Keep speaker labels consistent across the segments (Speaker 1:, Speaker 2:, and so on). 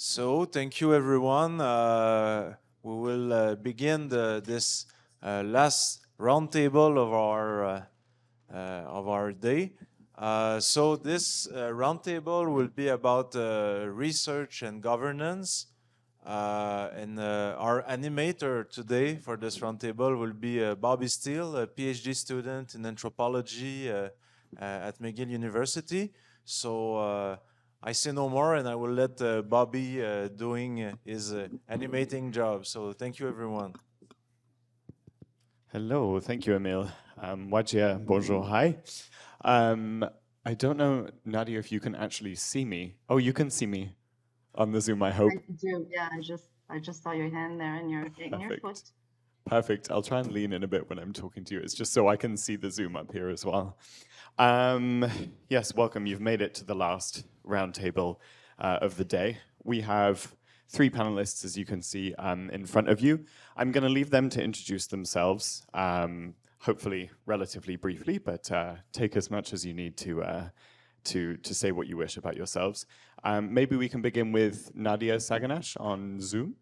Speaker 1: So, thank you everyone. We will begin this last roundtable of our day. So this roundtable will be about research and governance. Our animator today for this roundtable will be Bobby Steele, a PhD student in anthropology at McGill University. So I say no more, and I will let Bobby doing his animating job. So thank you, everyone.
Speaker 2: Hello, thank you, Emile. Wajia, bonjour, hi. I don't know, Nadia, if you can actually see me. Oh, you can see me on the Zoom, I hope.
Speaker 3: I do, yeah. I just saw your hand there and your foot.
Speaker 2: Perfect. I'll try and lean in a bit when I'm talking to you. It's just so I can see the Zoom up here as well. Yes, welcome. You've made it to the last roundtable of the day. We have 3 panelists, as you can see, in front of you. I'm going to leave them to introduce themselves, hopefully relatively briefly, but take as much as you need to say what you wish about yourselves. Maybe we can begin with Nadia Saganash on Zoom.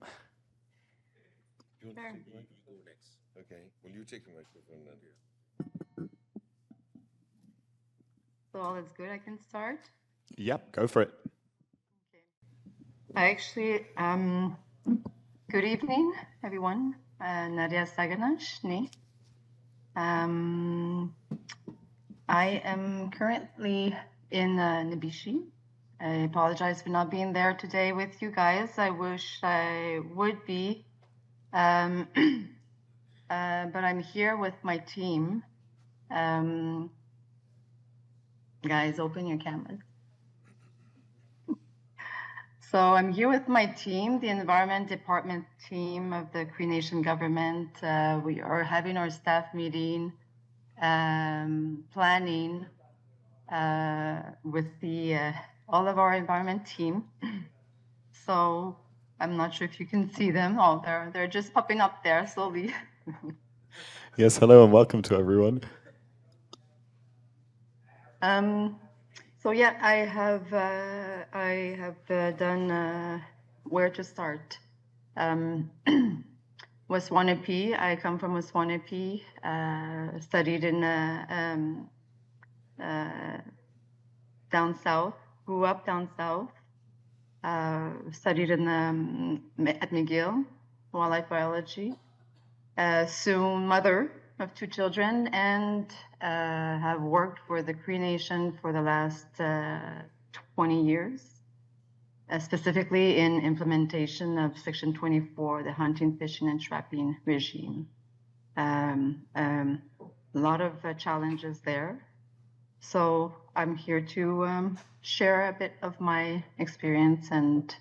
Speaker 3: Sure.
Speaker 4: Go next. Okay. Will you take the microphone, Nadia?
Speaker 3: So all is good. I can start.
Speaker 2: Yep, go for it.
Speaker 3: Okay. I actually, good evening, everyone. Nadia Saganash, nee. I am currently in Nibishi. I apologize for not being there today with you guys. I wish I would be. But I'm here with my team. Guys, open your cameras. So I'm here with my team, the Environment Department team of the Cree Nation government. We are having our staff meeting, planning with all of our environment team. So I'm not sure if you can see them. Oh, they're just popping up there slowly.
Speaker 2: Yes, hello and welcome to everyone.
Speaker 3: So yeah, I have done where to start. Waswanipi. I come from Waswanipi. Studied in down south. Grew up down south. Studied in at McGill, wildlife biology. Soon mother of 2 children, and have worked for the Cree Nation for the last 20 years, specifically in implementation of Section 24, the hunting, fishing, and trapping regime. A lot of challenges there. So I'm here to share a bit of my experience and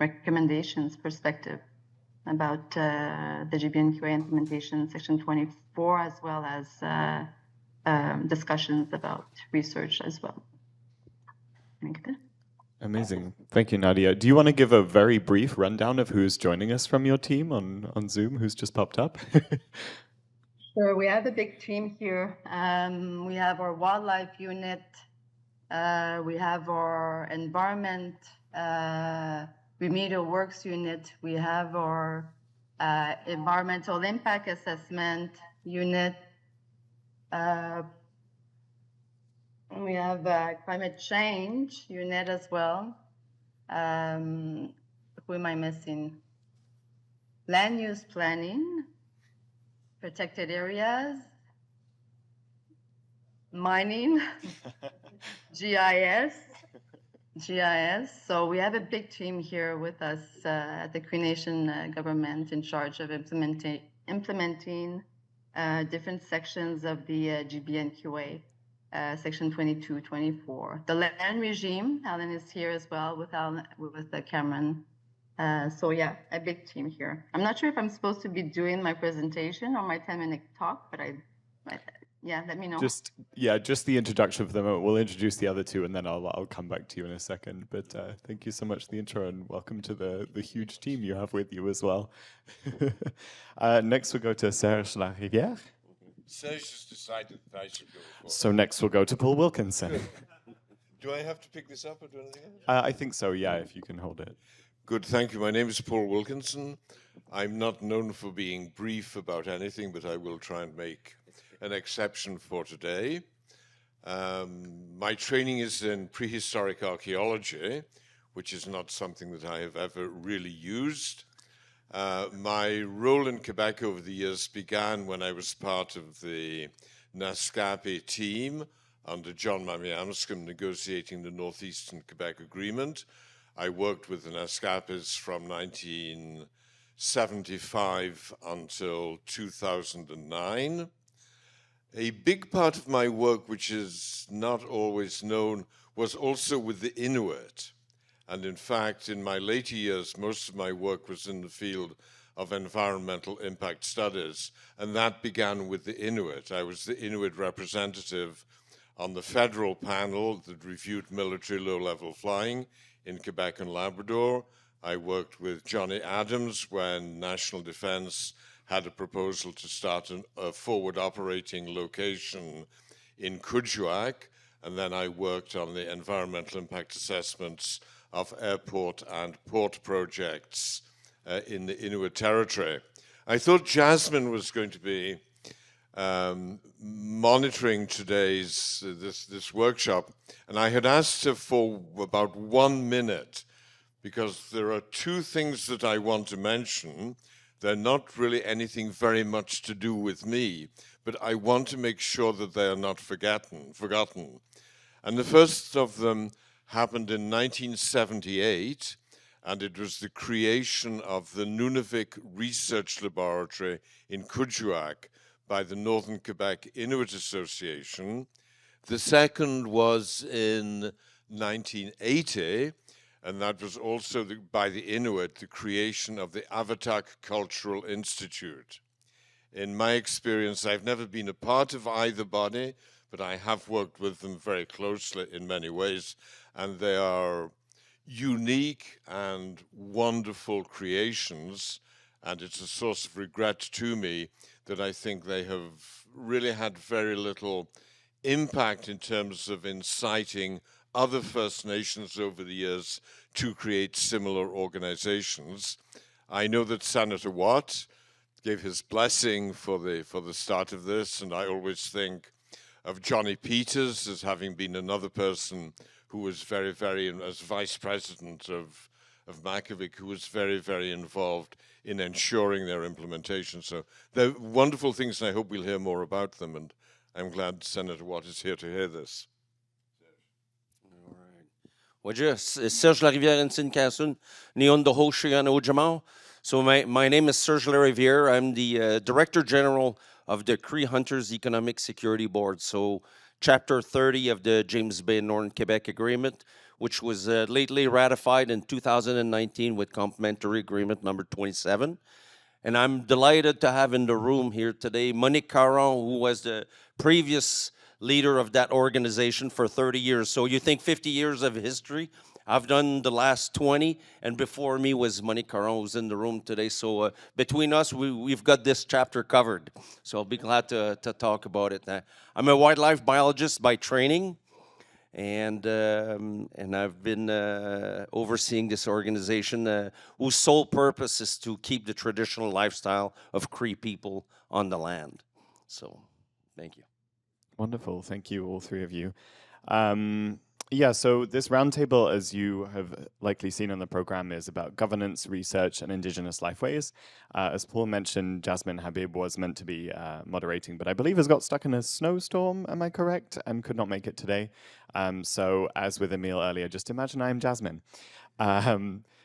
Speaker 3: recommendations, perspective about the GBNQA implementation, Section 24, as well as discussions about research as well.
Speaker 2: Amazing. Thank you, Nadia. Do you want to give a very brief rundown of who's joining us from your team on Zoom, who's just popped up?
Speaker 3: Sure, we have a big team here. We have our wildlife unit. We have our environment remedial works unit. We have our environmental impact assessment unit. We have climate change unit as well. Who am I missing? Land use planning, protected areas, mining, GIS. So we have a big team here with us at the Cree Nation government in charge of implementing different sections of the GBNQA, Section 22, 24. The land regime, Alan is here as well with Cameron. So yeah, a big team here. I'm not sure if I'm supposed to be doing my presentation or my 10-minute talk, but yeah, let me know.
Speaker 2: Just the introduction for them. We'll introduce the other 2, and then I'll come back to you in a second. But thank you so much for the intro, and welcome to the huge team you have with you as well. Next, we'll go to Serge Larivière.
Speaker 4: Serge has decided that I should go.
Speaker 2: So next, we'll go to Paul Wilkinson.
Speaker 4: Do I have to pick this up or do anything else?
Speaker 2: I think so, yeah, if you can hold it.
Speaker 4: Good, thank you. My name is Paul Wilkinson. I'm not known for being brief about anything, but I will try and make an exception for today. My training is in prehistoric archaeology, which is not something that I have ever really used. My role in Quebec over the years began when I was part of the Naskapi team under John Mamiamscombe negotiating the Northeastern Quebec Agreement. I worked with the Naskapis from 1975 until 2009. A big part of my work, which is not always known, was also with the Inuit. And in fact, in my later years, most of my work was in the field of environmental impact studies, and that began with the Inuit. I was the Inuit representative on the federal panel that reviewed military low-level flying in Quebec and Labrador. I worked with Johnny Adams when National Defense had a proposal to start a forward operating location in Kuujjuaq, and then I worked on the environmental impact assessments of airport and port projects in the Inuit territory. I thought Jasmine was going to be monitoring today's this workshop, and I had asked her for about 1 minute because there are two things that I want to mention. They're not really anything very much to do with me, but I want to make sure that they are not forgotten. And the first of them happened in 1978, and it was the creation of the Nunavik Research Laboratory in Kuujjuaq by the Northern Quebec Inuit Association. The second was in 1980, and that was also by the Inuit, the creation of the Avatak Cultural Institute. In my experience, I've never been a part of either body, but I have worked with them very closely in many ways, and they are unique and wonderful creations, and it's a source of regret to me that I think they have really had very little impact in terms of inciting other First Nations over the years to create similar organizations. I know that Senator Watt gave his blessing for the start of this, and I always think of Johnny Peters as having been another person who was very, very, as vice president of Makivik, who was very, very involved in ensuring their implementation. So they're wonderful things, and I hope we'll hear more about them, and I'm glad Senator Watt is here to hear this.
Speaker 5: All right. Serge Larivière and Sinkasun, Neon the Hoshian Ojamal. So my name is Serge Larivière. I'm the Director General of the Cree Hunters Economic Security Board. So Chapter 30 of the James Bay Northern Quebec Agreement, which was lately ratified in 2019 with Complementary Agreement number 27. And I'm delighted to have in the room here today Monique Caron, who was the previous leader of that organization for 30 years. So you think 50 years of history? I've done the last 20, and before me was Monique Caron, who's in the room today. So between us, we've got this chapter covered. So I'll be glad to talk about it. I'm a wildlife biologist by training, and I've been overseeing this organization whose sole purpose is to keep the traditional lifestyle of Cree people on the land. So thank you.
Speaker 2: Wonderful. Thank you, all three of you. Yeah, so this roundtable, as you have likely seen on the program, is about governance, research, and Indigenous lifeways. As Paul mentioned, Jasmine Habib was meant to be moderating, but I believe has got stuck in a snowstorm, am I correct? And could not make it today. So as with Emile earlier, just imagine I'm Jasmine.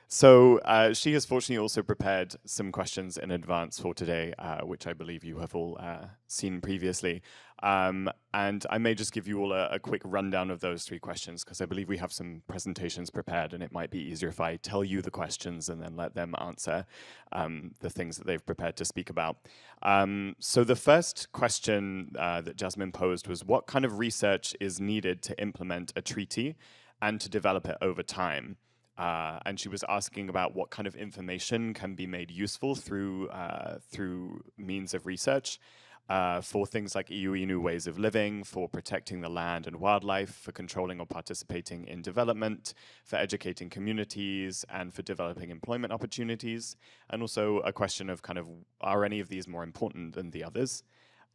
Speaker 2: So she has fortunately also prepared some questions in advance for today, which I believe you have all seen previously. And I may just give you all a quick rundown of those three questions, because I believe we have some presentations prepared, and it might be easier if I tell you the questions and then let them answer the things that they've prepared to speak about. So the first question that Jasmine posed was, what kind of research is needed to implement a treaty and to develop it over time? And she was asking about what kind of information can be made useful through means of research. for things like Inuit ways of living, for protecting the land and wildlife, for controlling or participating in development, for educating communities, and for developing employment opportunities. And also a question of kind of, are any of these more important than the others?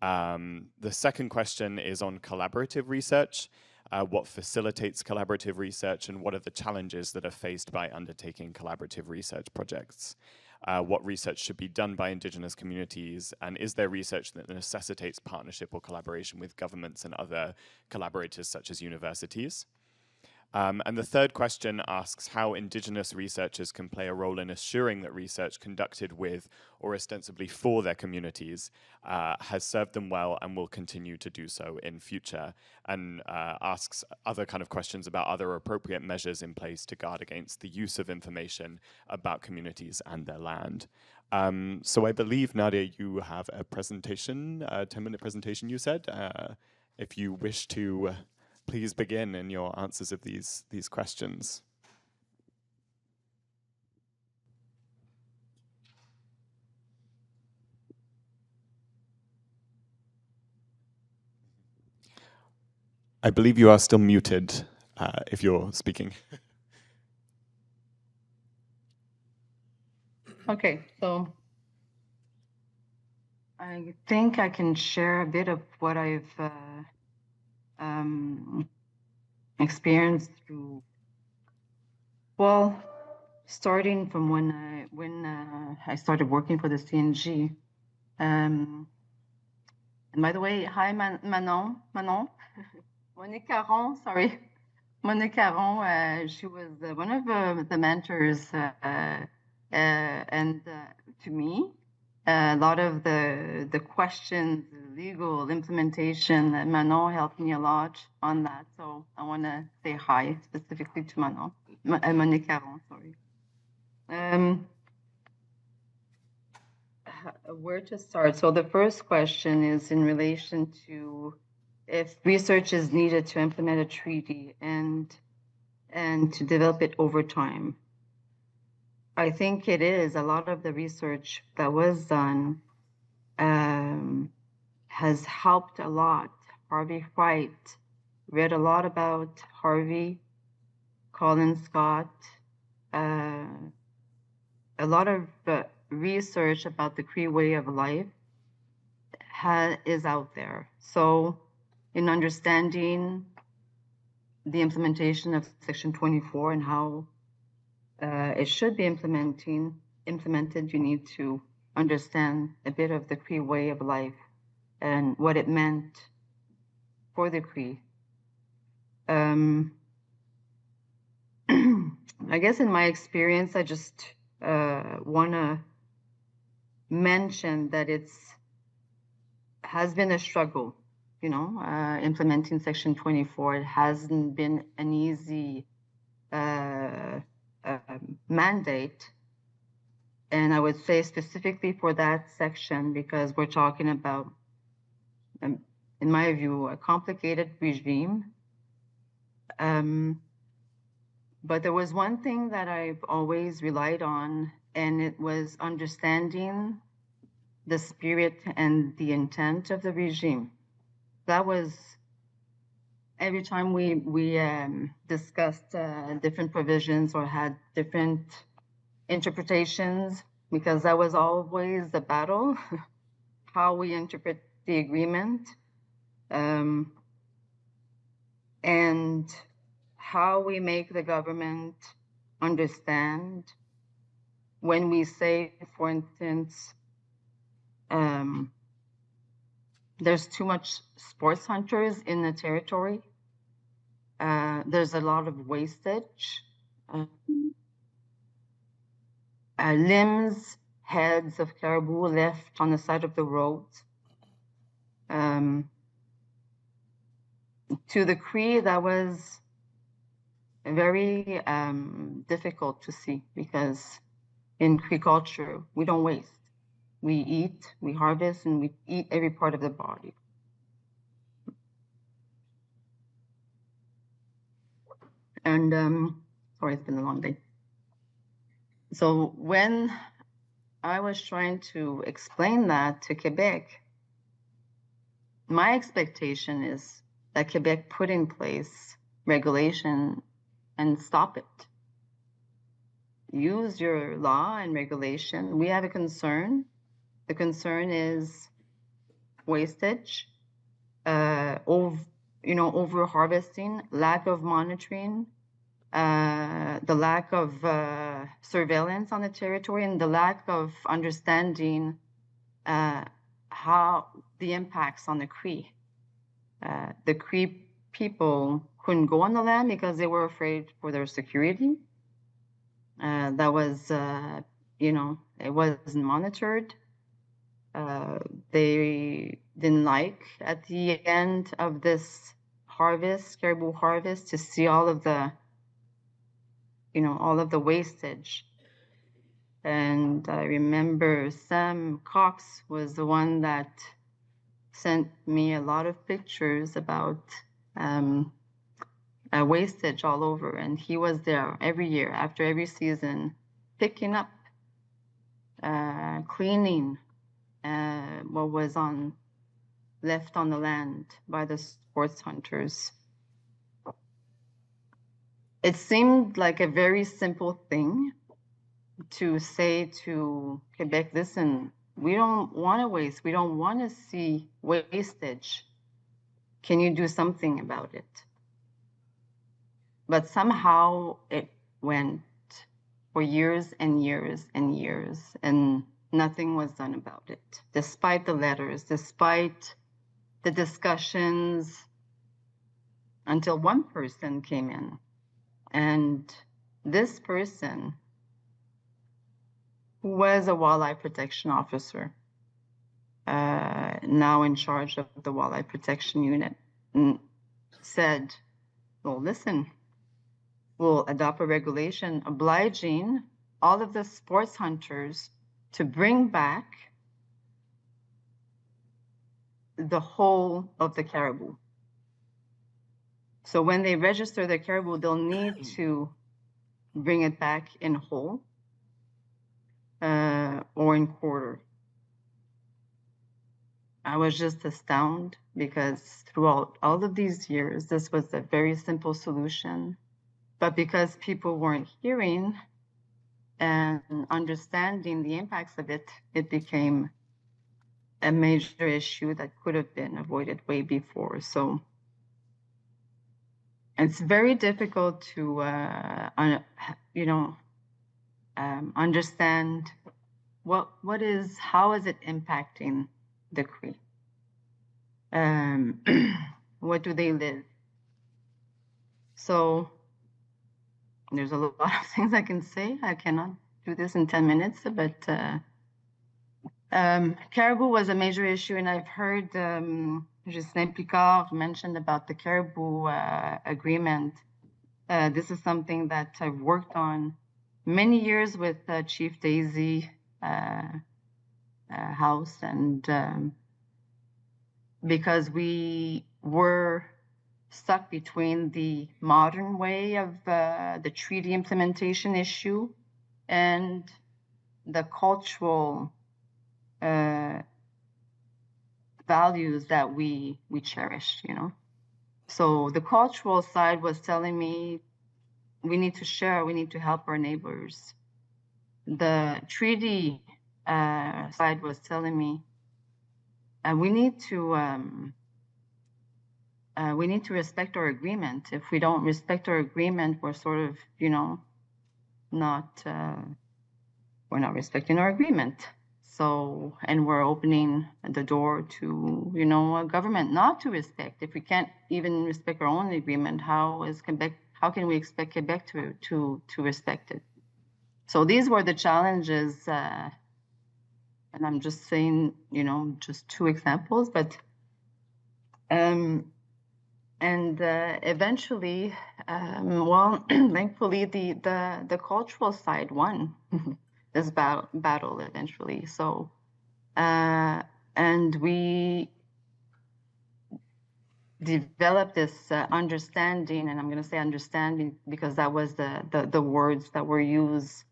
Speaker 2: The second question is on collaborative research. What facilitates collaborative research, and what are the challenges that are faced by undertaking collaborative research projects? What research should be done by Indigenous communities, and is there research that necessitates partnership or collaboration with governments and other collaborators such as universities? And the third question asks how Indigenous researchers can play a role in assuring that research conducted with or ostensibly for their communities has served them well and will continue to do so in future, and asks other kind of questions about other appropriate measures in place to guard against the use of information about communities and their land. So I believe, Nadia, you have a presentation, a 10-minute presentation, you said. If you wish to please begin in your answers of these questions. I believe you are still muted if you're speaking.
Speaker 3: Okay, so I think I can share a bit of what I've experienced through, well, starting from when I started working for the CNG. And by the way, hi Manon, Monique Caron, sorry. Monique Caron, she was one of the mentors and to me, a lot of the questions, legal implementation, Manon helped me a lot on that. So I want to say hi specifically to Manon, Monique Caron, sorry. Where to start? So the first question is in relation to if research is needed to implement a treaty and to develop it over time. I think it is. A lot of the research that was done has helped a lot. Harvey White, read a lot about Harvey, Colin Scott, a lot of research about the Cree way of life is out there. So in understanding the implementation of Section 24 and how it should be implemented, you need to understand a bit of the Cree way of life and what it meant for the Cree. I guess in my experience, I just want to mention that has been a struggle, you know, implementing Section 24. It hasn't been an easy mandate. And I would say specifically for that section, because we're talking about, in my view, a complicated regime. But there was one thing that I've always relied on, and it was understanding the spirit and the intent of the regime. That was every time we discussed different provisions or had different interpretations, because that was always the battle, how we interpret the agreement, and how we make the government understand when we say, for instance, there's too much sports hunters in the territory. There's a lot of wastage. Limbs, heads of caribou left on the side of the road. To the Cree, that was very difficult to see, because in Cree culture, we don't waste. We eat, we harvest, and we eat every part of the body. And sorry, it's been a long day. So when I was trying to explain that to Quebec, my expectation is that Quebec put in place regulation and stop it. Use your law and regulation. We have a concern. The concern is wastage, over harvesting, lack of monitoring, the lack of surveillance on the territory, and the lack of understanding how the impacts on the Cree. The Cree people couldn't go on the land because they were afraid for their security. That was, it wasn't monitored. They didn't like at the end of this harvest, caribou harvest, to see all of the wastage. And I remember Sam Cox was the one that sent me a lot of pictures about wastage all over. And he was there every year, after every season, picking up, cleaning what was left on the land by the sports hunters. It seemed like a very simple thing to say to Quebec, listen, we don't want to waste. We don't want to see wastage. Can you do something about it? But somehow it went for years and years and years, and nothing was done about it, despite the letters, despite the discussions, until one person came in. And this person, who was a wildlife protection officer, now in charge of the wildlife protection unit, said, well, listen, we'll adopt a regulation obliging all of the sports hunters to bring back the whole of the caribou. So when they register the caribou, they'll need to bring it back in whole or in quarter. I was just astounded because throughout all of these years, this was a very simple solution. But because people weren't hearing and understanding the impacts of it, it became a major issue that could have been avoided way before. So it's very difficult to, understand how is it impacting the Cree? What do they live? So there's a lot of things I can say. I cannot do this in 10 minutes, but caribou was a major issue, and I've heard Justin Picard mentioned about the caribou agreement. This is something that I've worked on many years with Chief Daisy House, and because we were stuck between the modern way of the treaty implementation issue and the cultural values that we cherished, So the cultural side was telling me we need to share, we need to help our neighbors. The treaty side was telling me we need to respect our agreement. If we don't respect our agreement, we're sort of, we're not respecting our agreement. So, and we're opening the door to, a government not to respect. If we can't even respect our own agreement, how can we expect Quebec to respect it? So these were the challenges, and I'm just saying, just two examples, but eventually, thankfully, the cultural side won this battle eventually. So, and we developed this understanding, and I'm going to say understanding because that was the words that were used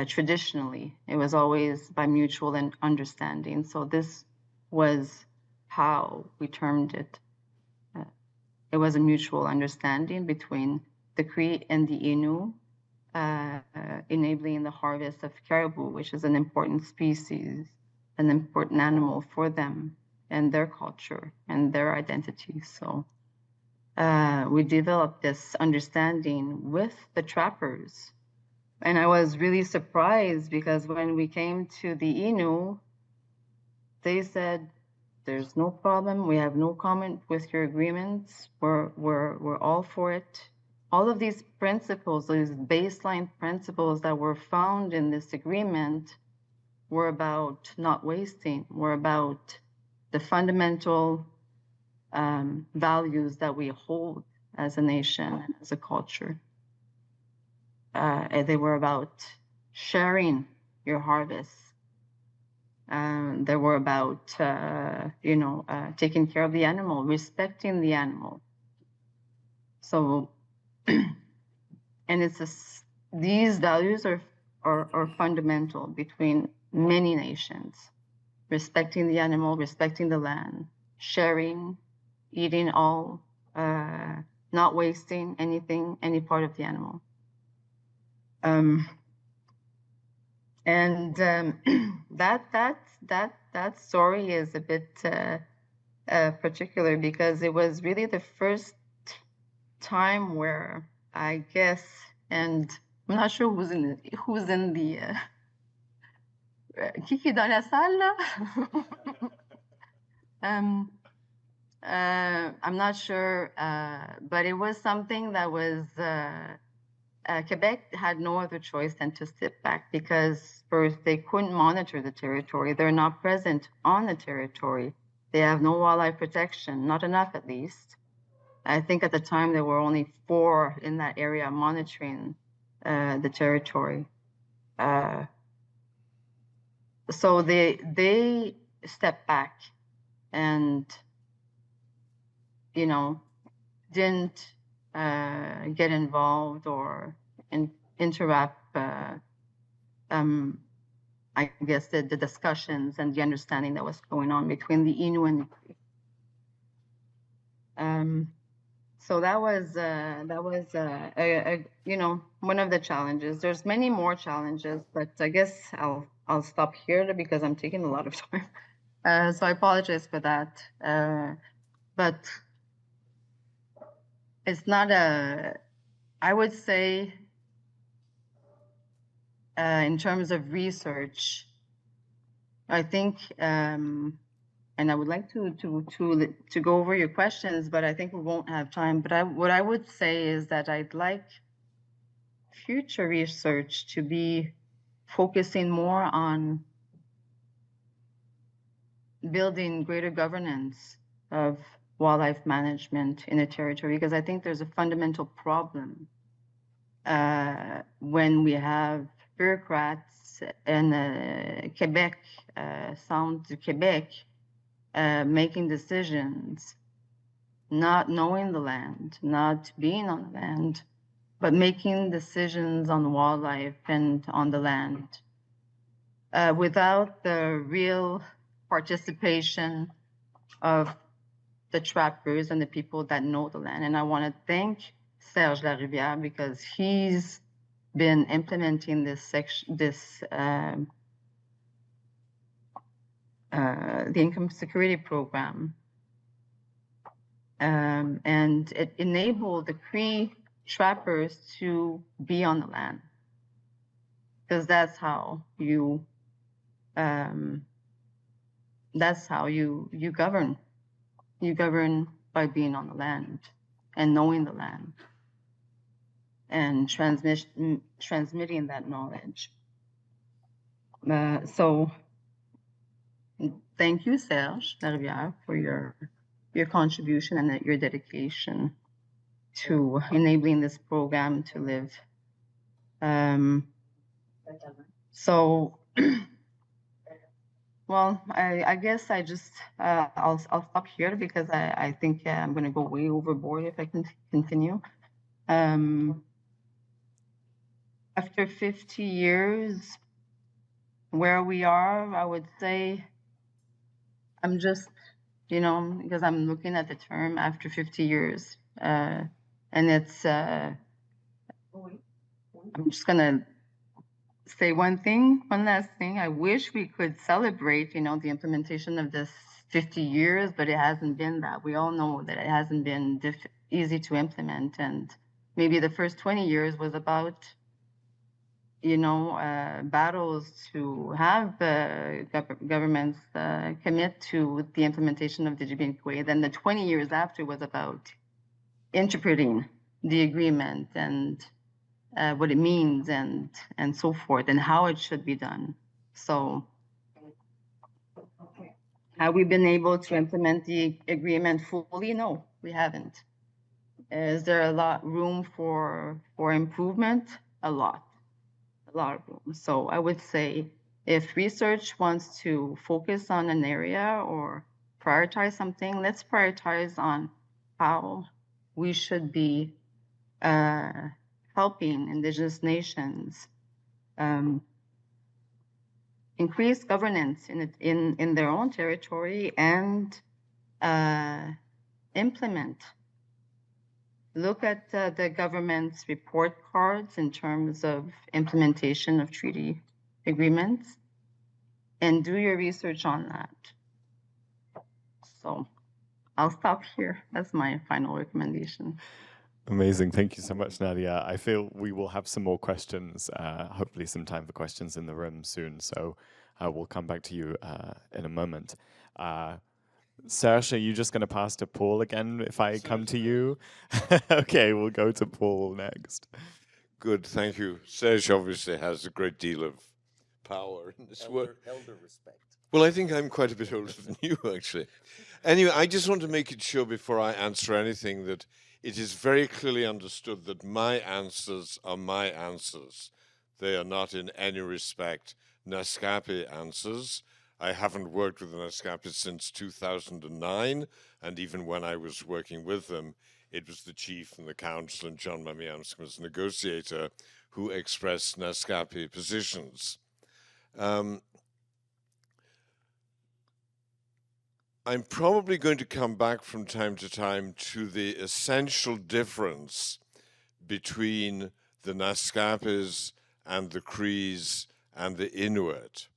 Speaker 3: traditionally. It was always by mutual and understanding. So this was how we termed it. It was a mutual understanding between the Cree and the Innu, enabling the harvest of caribou, which is an important species, an important animal for them and their culture and their identity. So we developed this understanding with the trappers. And I was really surprised because when we came to the Innu, they said, there's no problem. We have no comment with your agreements. We're all for it. All of these principles, these baseline principles that were found in this agreement were about not wasting, were about the fundamental values that we hold as a nation, as a culture. They were about sharing your harvests. They were about, taking care of the animal, respecting the animal. So, and these values are fundamental between many nations. Respecting the animal, respecting the land, sharing, eating all, not wasting anything, any part of the animal. That story is a bit particular because it was really the first time where I guess, and I'm not sure who's in the Kiki dans la salle là? I'm not sure, but it was something that was Quebec had no other choice than to sit back because first they couldn't monitor the territory. They're not present on the territory. They have no wildlife protection, not enough at least. I think at the time there were only 4 in that area monitoring the territory. So they stepped back and, didn't get involved or interrupt, I guess, the discussions and the understanding that was going on between the Innu and the Cree. So that was one of the challenges. There's many more challenges, but I guess I'll stop here because I'm taking a lot of time. So I apologize for that. But it's not I would say, in terms of research, I think, and I would like to go over your questions, but I think we won't have time. But what I would say is that I'd like future research to be focusing more on building greater governance of wildlife management in a territory, because I think there's a fundamental problem when we have bureaucrats in Quebec, Centre du Québec, making decisions, not knowing the land, not being on the land, but making decisions on wildlife and on the land without the real participation of the trappers and the people that know the land. And I want to thank Serge Larivière because he's been implementing the income security program. And it enabled the Cree trappers to be on the land, because that's how you govern. You govern by being on the land and knowing the land and transmitting that knowledge. So thank you, Serge Larivière, for your contribution and your dedication to enabling this program to live. So, well, I guess I just I'll stop here because I think I'm going to go way overboard if I can continue. After 50 years, where we are, I would say I'm just you know, because I'm looking at the term after 50 years. And it's, I'm just going to say one last thing. I wish we could celebrate, you know, the implementation of this 50 years, but it hasn't been that. We all know that it hasn't been easy to implement. And maybe the first 20 years was about, you know, battles to have governments commit to the implementation of the Québécois. Then the 20 years after was about interpreting the agreement and what it means and so forth, and how it should be done. So have we been able to implement the agreement fully? No, we haven't. Is there a lot room for improvement? A lot of room. So I would say if research wants to focus on an area or prioritize something, let's prioritize on how we should be helping Indigenous nations increase governance in their own territory and implement. Look at the government's report cards in terms of implementation of treaty agreements and do your research on that. So I'll stop here. That's my final recommendation.
Speaker 2: Amazing. Thank you so much, Nadia. I feel we will have some more questions, hopefully some time for questions in the room soon. So we'll come back to you in a moment. Serge, are you just going to pass to Paul again if I come to you? Okay, we'll go to Paul next.
Speaker 4: Good, thank you. Serge obviously has a great deal of power in this work.
Speaker 5: Elder respect.
Speaker 4: Well, I think I'm quite a bit older than you, actually. Anyway, I just want to make it sure before I answer anything that it is very clearly understood that my answers are my answers. They are not in any respect Naskapi answers. I haven't worked with the Naskapi since 2009, and even when I was working with them, it was the chief and the council and John Mamiamskam's negotiator who expressed Naskapi positions. I'm probably going to come back from time to time to the essential difference between the Naskapis and the Crees and the Inuit.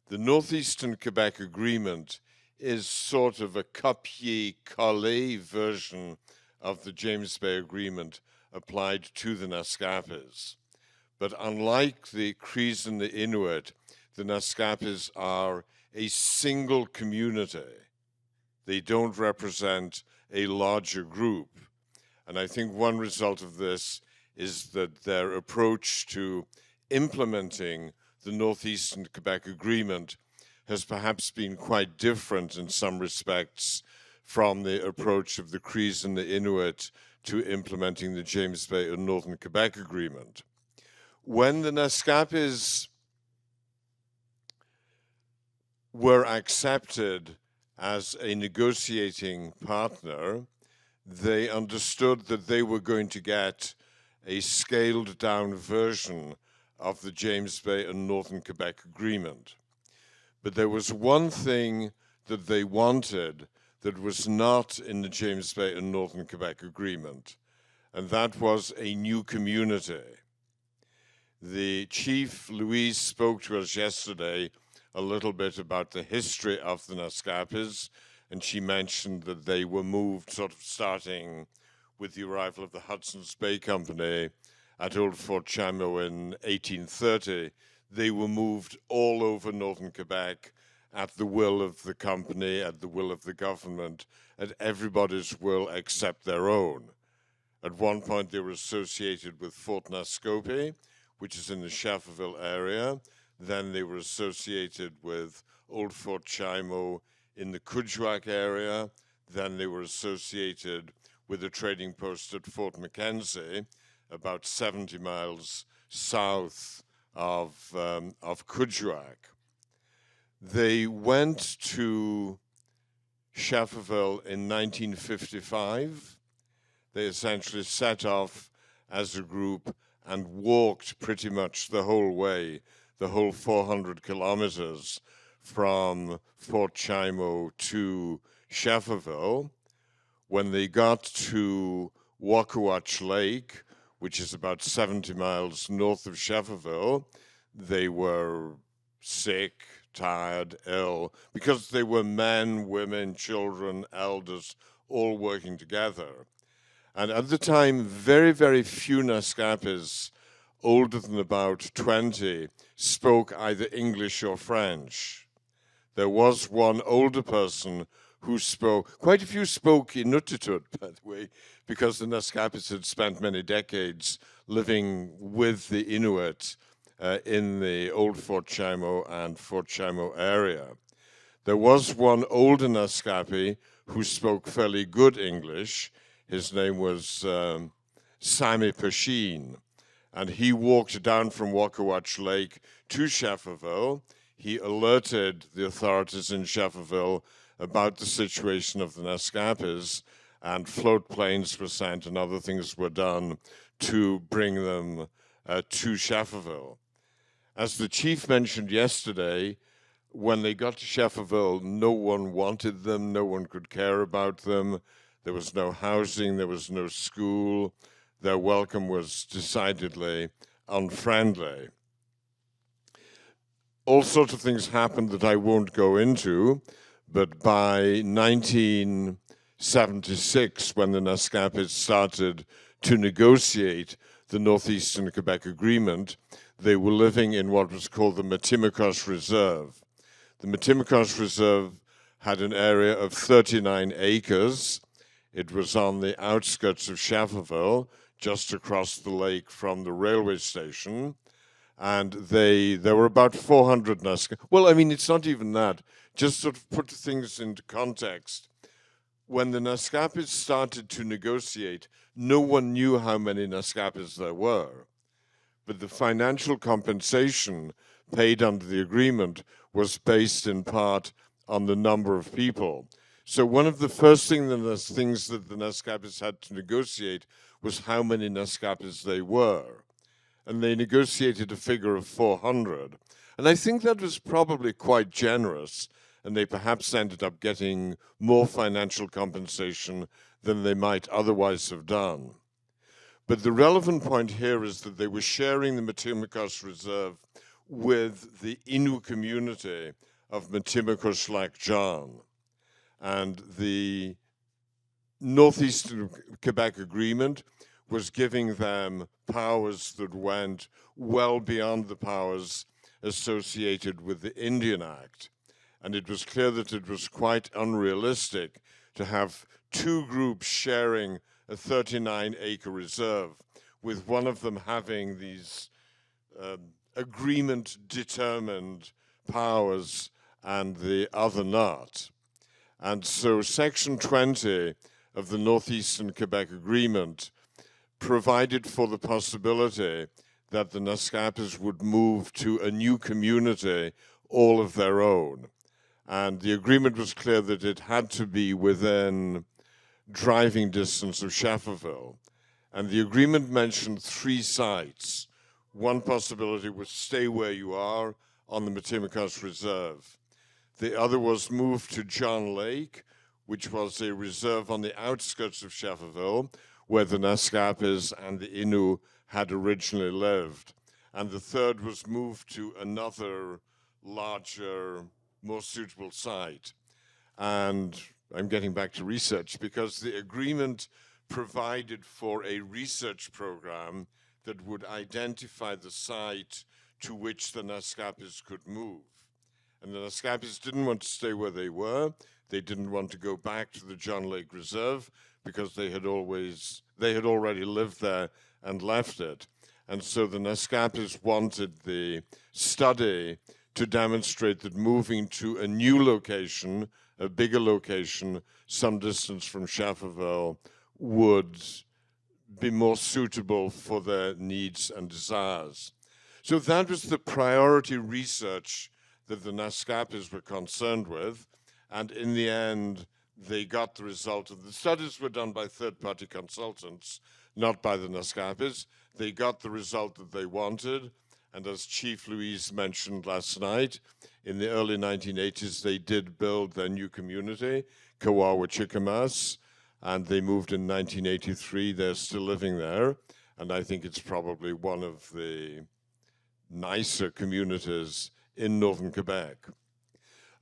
Speaker 4: The Northeastern Quebec Agreement is sort of a copier-coller version of the James Bay Agreement applied to the Naskapis. But unlike the Crees and the Inuit, the Naskapis are a single community. They don't represent a larger group. And I think one result of this is that their approach to implementing the Northeastern Quebec Agreement has perhaps been quite different in some respects from the approach of the Crees and the Inuit to implementing the James Bay and Northern Quebec Agreement. When the Naskapis were accepted as a negotiating partner, they understood that they were going to get a scaled down version of the James Bay and Northern Quebec Agreement. But there was one thing that they wanted that was not in the James Bay and Northern Quebec Agreement, and that was a new community. The chief, Louise, spoke to us yesterday a little bit about the history of the Naskapis, and she mentioned that they were moved sort of starting with the arrival of the Hudson's Bay Company at Old Fort Chimo in 1830. They were moved all over northern Quebec at the will of the company, at the will of the government, at everybody's will except their own. At one point, they were associated with Fort Nascope, which is in the Schefferville area. Then they were associated with Old Fort Chimo in the Kujwak area. Then they were associated with a trading post at Fort Mackenzie, about 70 miles south of Kujwak. They went to Schefferville in 1955. They essentially set off as a group and walked pretty much the whole way, the whole 400 kilometers from Fort Chimo to Schefferville. When they got to Wakuach Lake, which is about 70 miles north of Schefferville, they were sick, tired, ill, because they were men, women, children, elders, all working together. And at the time, very, very few Naskapis older than about 20 spoke either English or French. There was one older person who spoke, quite a few spoke Inuktitut, by the way, because the Naskapis had spent many decades living with the Inuit in the old Fort Chimo and Fort Chimo area. There was one older Naskapi who spoke fairly good English. His name was Sami Pasheen, and he walked down from Wakuach Lake to Schefferville. He alerted the authorities in Schefferville about the situation of the Naskapis, and float planes were sent and other things were done to bring them to Schefferville. As the chief mentioned yesterday, when they got to Schefferville, no one wanted them, no one could care about them. There was no housing, there was no school. Their welcome was decidedly unfriendly. All sorts of things happened that I won't go into, but by 1976, when the Naskapis started to negotiate the Northeastern Quebec Agreement, they were living in what was called the Matimikos Reserve. The Matimikos Reserve had an area of 39 acres. It was on the outskirts of Schefferville, just across the lake from the railway station. And there were about 400 Naskapis. Well, I mean, it's not even that. Just sort of put things into context. When the Naskapis started to negotiate, no one knew how many Naskapis there were. But the financial compensation paid under the agreement was based in part on the number of people. So one of the first things that the Naskapis had to negotiate was how many Naskapis they were. And they negotiated a figure of 400. And I think that was probably quite generous, and they perhaps ended up getting more financial compensation than they might otherwise have done. But the relevant point here is that they were sharing the Matimikos Reserve with the Innu community of Matimikos Lac John. And the Northeastern Quebec Agreement was giving them powers that went well beyond the powers associated with the Indian Act. And it was clear that it was quite unrealistic to have two groups sharing a 39-acre reserve, with one of them having these agreement-determined powers and the other not. And so Section 20 of the Northeastern Quebec Agreement provided for the possibility that the Naskapis would move to a new community all of their own. And the agreement was clear that it had to be within driving distance of Schefferville. And the agreement mentioned 3 sites. One possibility was stay where you are on the Matimikos Reserve. The other was move to John Lake, which was a reserve on the outskirts of Schefferville, where the Naskapis and the Innu had originally lived. And the third was move to another larger, more suitable site. And I'm getting back to research, because the agreement provided for a research program that would identify the site to which the Naskapis could move. And the Naskapis didn't want to stay where they were. They didn't want to go back to the John Lake Reserve, because they had already lived there and left it. And so the Naskapis wanted the study to demonstrate that moving to a new location, a bigger location, some distance from Schefferville, would be more suitable for their needs and desires. So that was the priority research that the Naskapis were concerned with, and in the end, they got the result of the studies were done by third-party consultants, not by the Naskapis. They got the result that they wanted, And as Chief Louise mentioned last night, in the early 1980s, they did build their new community, Kawawa Chickamas, and they moved in 1983. They're still living there, and I think it's probably one of the nicer communities in northern Quebec.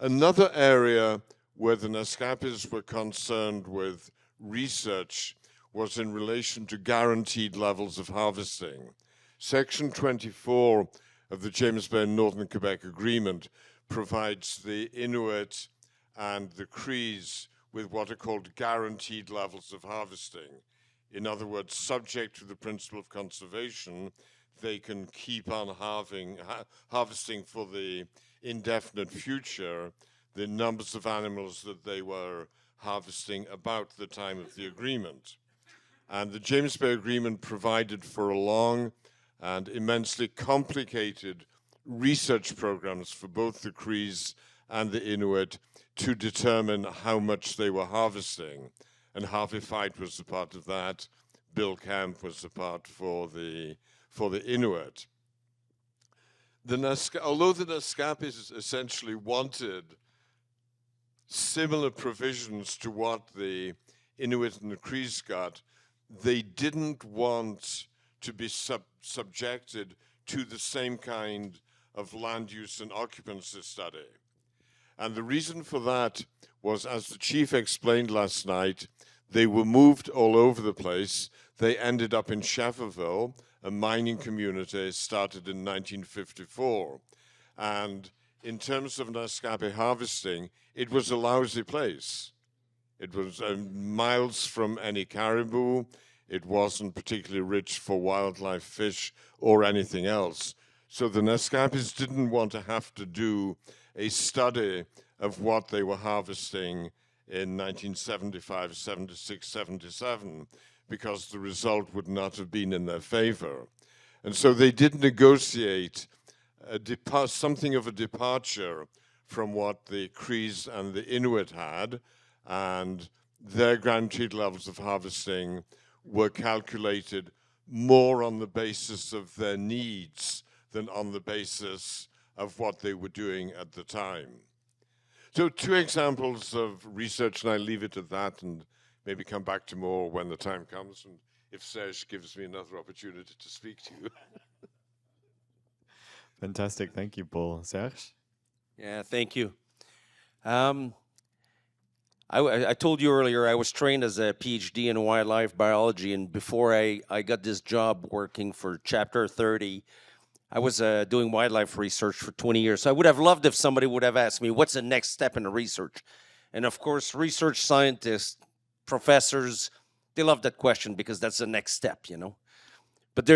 Speaker 4: Another area where the Naskapis were concerned with research was in relation to guaranteed levels of harvesting. Section 24 of the James Bay Northern Quebec Agreement provides the Inuit and the Crees with what are called guaranteed levels of harvesting. In other words, subject to the principle of conservation, they can keep on harvesting for the indefinite future the numbers of animals that they were harvesting about the time of the agreement. And the James Bay Agreement provided for a long and immensely complicated research programs for both the Crees and the Inuit to determine how much they were harvesting. And Harvey Fight was a part of that. Bill Camp was a part for the Inuit. Although the Naskapis essentially wanted similar provisions to what the Inuit and the Crees got, they didn't want to be subjected to the same kind of land use and occupancy study. And the reason for that was, as the chief explained last night, they were moved all over the place. They ended up in Shefferville, a mining community started in 1954. And in terms of Naskapi harvesting, it was a lousy place. It was miles from any caribou. It wasn't particularly rich for wildlife, fish, or anything else. So the Naskapis didn't want to have to do a study of what they were harvesting in 1975, 76, 77, because the result would not have been in their favor. And so they did negotiate something of a departure from what the Crees and the Inuit had, and their guaranteed levels of harvesting were calculated more on the basis of their needs than on the basis of what they were doing at the time. So 2 examples of research, and I leave it at that and maybe come back to more when the time comes, and if Serge gives me another opportunity to speak to you.
Speaker 2: Fantastic. Thank you, Paul. Serge?
Speaker 5: Yeah, thank you. I told you earlier I was trained as a PhD in wildlife biology, and before I got this job working for Chapter 30, I was doing wildlife research for 20 years. So I would have loved if somebody would have asked me, what's the next step in the research? And of course, research scientists, professors, they love that question because that's the next step, you know. But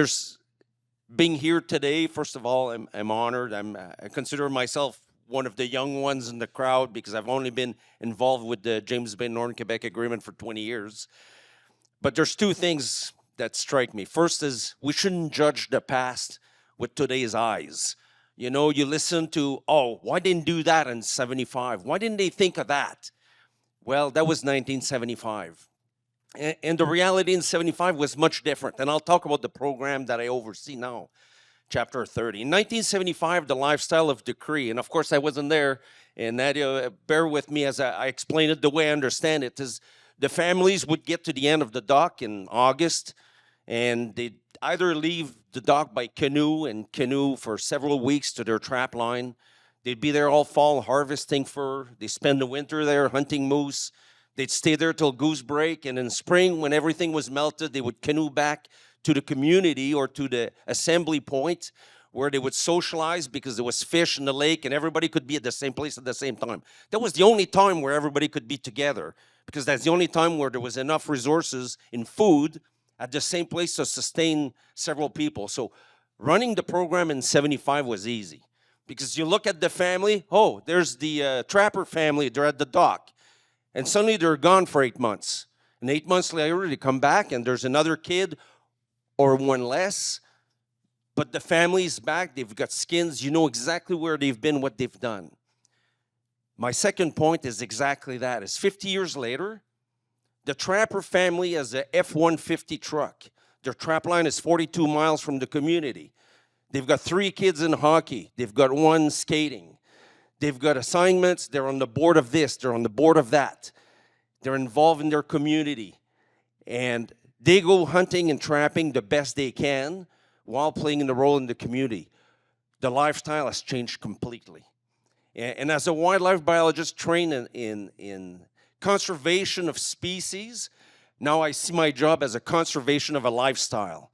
Speaker 5: being here today, first of all, I'm honored. I consider myself one of the young ones in the crowd because I've only been involved with the James Bay Northern Quebec Agreement for 20 years. But there's 2 things that strike me. First is we shouldn't judge the past with today's eyes. You know, you listen to, oh, why didn't do that in 75? Why didn't they think of that? Well, that was 1975. And the reality in 75 was much different. And I'll talk about the program that I oversee now, Chapter 30. In 1975, the lifestyle of the Cree, and of course I wasn't there, and Nadia, bear with me as I explain it the way I understand it, is the families would get to the end of the dock in August, and they'd either leave the dock by canoe and canoe for several weeks to their trap line. They'd be there all fall harvesting fur. They spend the winter there hunting moose. They'd stay there till goose break, and in spring, when everything was melted, they would canoe back to the community or to the assembly point where they would socialize because there was fish in the lake and everybody could be at the same place at the same time. That was the only time where everybody could be together because that's the only time where there was enough resources in food at the same place to sustain several people. So running the program in 75 was easy because you look at the family, oh, there's the trapper family, they're at the dock. And suddenly they're gone for 8 months. And 8 months later, they come back and there's another kid or one less. But the family's back, they've got skins, you know exactly where they've been, what they've done. My second point is exactly that. It's 50 years later, the trapper family has a F-150 truck. Their trap line is 42 miles from the community. They've got 3 kids in hockey. They've got 1 skating. They've got assignments. They're on the board of this. They're on the board of that. They're involved in their community. And they go hunting and trapping the best they can while playing the role in the community. The lifestyle has changed completely. And as a wildlife biologist trained in conservation of species, now I see my job as a conservation of a lifestyle.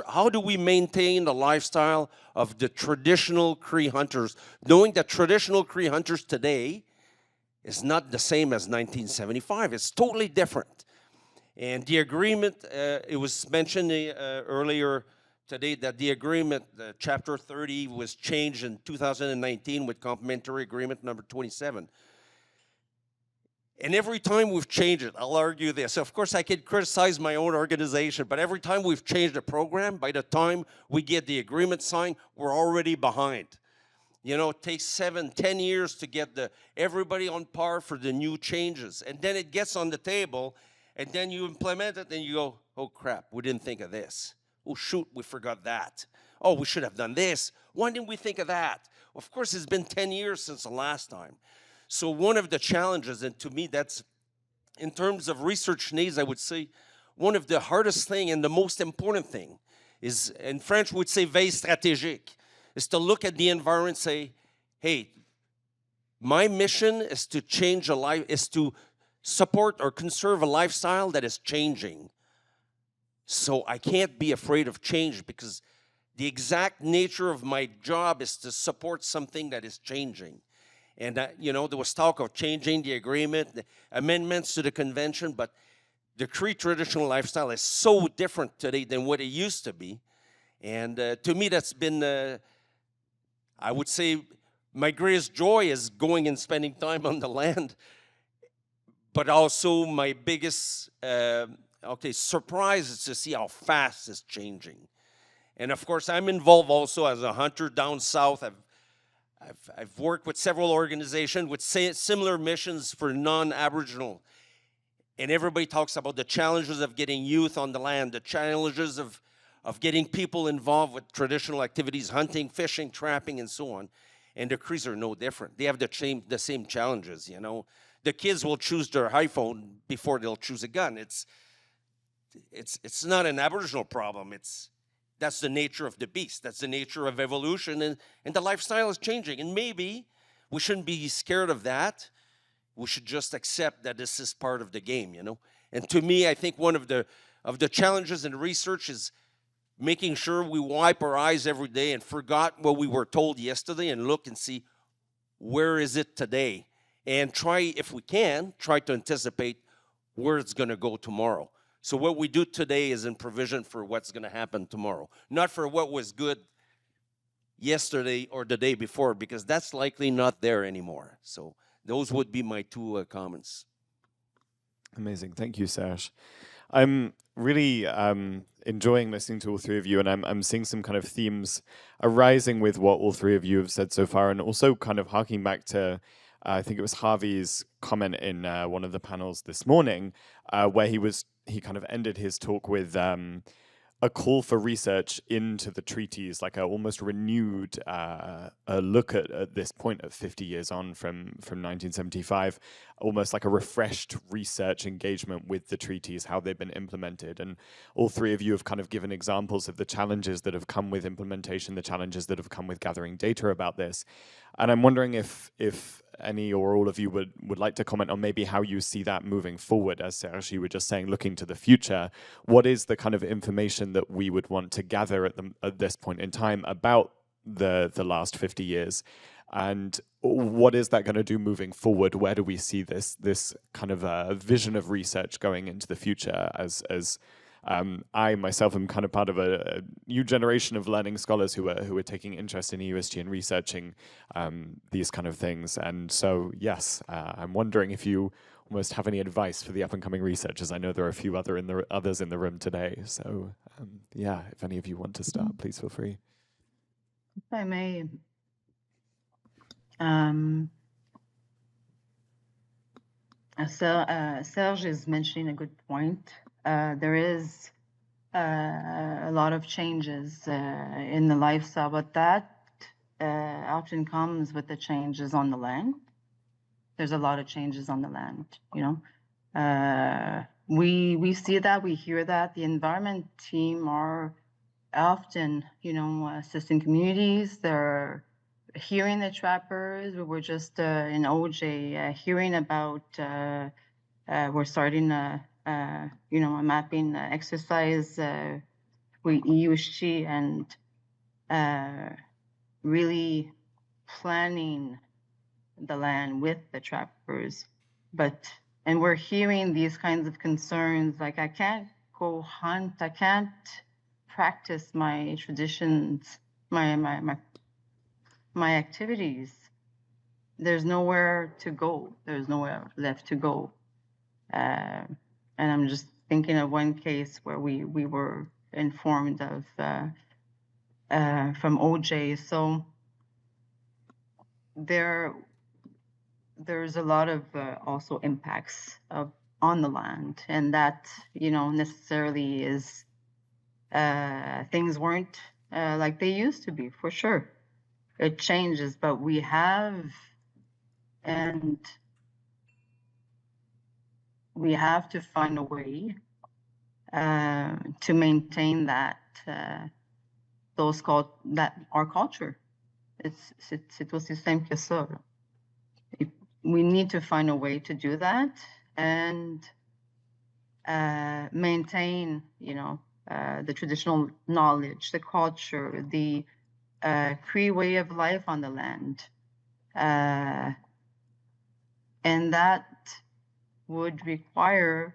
Speaker 5: How do we maintain the lifestyle of the traditional Cree hunters, knowing that traditional Cree hunters today is not the same as 1975. It's totally different. And the agreement, it was mentioned earlier today that the agreement, Chapter 30, was changed in 2019 with Complementary Agreement number 27. And every time we've changed it, I'll argue this. Of course, I could criticize my own organization, but every time we've changed the program, by the time we get the agreement signed, we're already behind. You know, it takes 7, 10 years to get everybody on par for the new changes. And then it gets on the table, and then you implement it, and you go, oh, crap, we didn't think of this. Oh, shoot, we forgot that. Oh, we should have done this. Why didn't we think of that? Of course, it's been 10 years since the last time. So one of the challenges, and to me, that's, in terms of research needs, I would say, one of the hardest thing and the most important thing is, in French, we would say veille stratégique, is to look at the environment and say, hey, my mission is to change a life, is to support or conserve a lifestyle that is changing. So I can't be afraid of change because the exact nature of my job is to support something that is changing. And, you know, there was talk of changing the agreement, the amendments to the convention, but the Cree traditional lifestyle is so different today than what it used to be. And to me, that's been, I would say, my greatest joy is going and spending time on the land, but also my biggest, surprise is to see how fast it's changing. And of course, I'm involved also as a hunter down south. I've worked with several organizations with similar missions for non-Aboriginal. And everybody talks about the challenges of getting youth on the land, the challenges of getting people involved with traditional activities, hunting, fishing, trapping, and so on. And the Crees are no different. They have the same challenges, you know. The kids will choose their iPhone before they'll choose a gun. It's not an Aboriginal problem. That's the nature of the beast. That's the nature of evolution, and the lifestyle is changing. And maybe we shouldn't be scared of that. We should just accept that this is part of the game, you know. And to me, I think one of the challenges in research is making sure we wipe our eyes every day and forgot what we were told yesterday and look and see where is it today, and try, if we can, try to anticipate where it's going to go tomorrow. So what we do today is in provision for what's going to happen tomorrow, not for what was good yesterday or the day before, because that's likely not there anymore. So those would be my 2 comments.
Speaker 2: Amazing. Thank you, Serge. I'm really enjoying listening to all 3 of you, and I'm seeing some kind of themes arising with what all 3 of you have said so far, and also kind of harking back to I think it was Harvey's comment in one of the panels this morning, where he kind of ended his talk with a call for research into the treaties, like a almost renewed a look at this point of 50 years on from 1975, almost like a refreshed research engagement with the treaties, how they've been implemented. And all 3 of you have kind of given examples of the challenges that have come with implementation, the challenges that have come with gathering data about this. And I'm wondering if any or all of you would like to comment on maybe how you see that moving forward. As Serge, you were just saying, looking to the future, what is the kind of information that we would want to gather at this point in time about the last 50 years? And what is that going to do moving forward? Where do we see this kind of vision of research going into the future as I myself am kind of part of a new generation of learning scholars who are taking interest in EUSG and researching these kind of things. And so, yes, I'm wondering if you almost have any advice for the up-and-coming researchers. I know there are a few others in the room today. So, yeah, if any of you want to start, please feel free.
Speaker 3: If I may, Serge is mentioning a good point. There is a lot of changes in the lifestyle, but that often comes with the changes on the land. There's a lot of changes on the land, you know. We see that, we hear that. The environment team are often, you know, assisting communities. They're hearing the trappers. We were just in OJ hearing about, we're starting you know, a mapping exercise with EUSHI and really planning the land with the trappers. And we're hearing these kinds of concerns, like I can't go hunt, I can't practice my traditions, my activities. There's nowhere to go. There's nowhere left to go. And I'm just thinking of one case where we were informed of from OJ. So there's a lot of also impacts on the land, and that, you know, necessarily is things weren't like they used to be, for sure. It changes, but we have to find a way to maintain that that our culture. C'est aussi simple que ça. We need to find a way to do that and maintain, you know, the traditional knowledge, the culture, the Cree way of life on the land. And that would require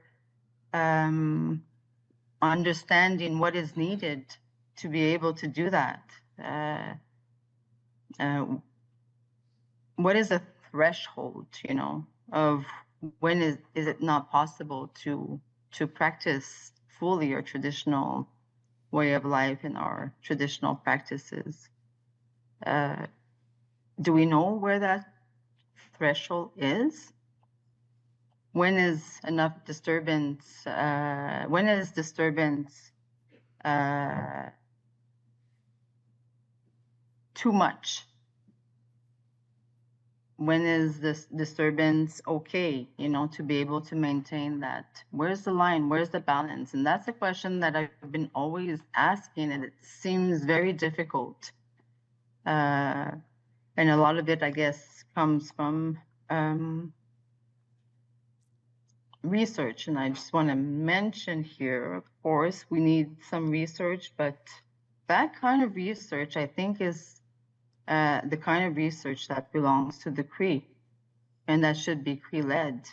Speaker 3: understanding what is needed to be able to do that. What is a threshold, you know, of when is it not possible to practice fully our traditional way of life and our traditional practices? Do we know where that threshold is? When is enough disturbance? When is disturbance too much? When is this disturbance okay, you know, to be able to maintain that? Where's the line? Where's the balance? And that's a question that I've been always asking, and it seems very difficult. And a lot of it, I guess, comes from research. And I just want to mention here, of course, we need some research, but that kind of research, I think, is the kind of research that belongs to the Cree, and that should be Cree-led.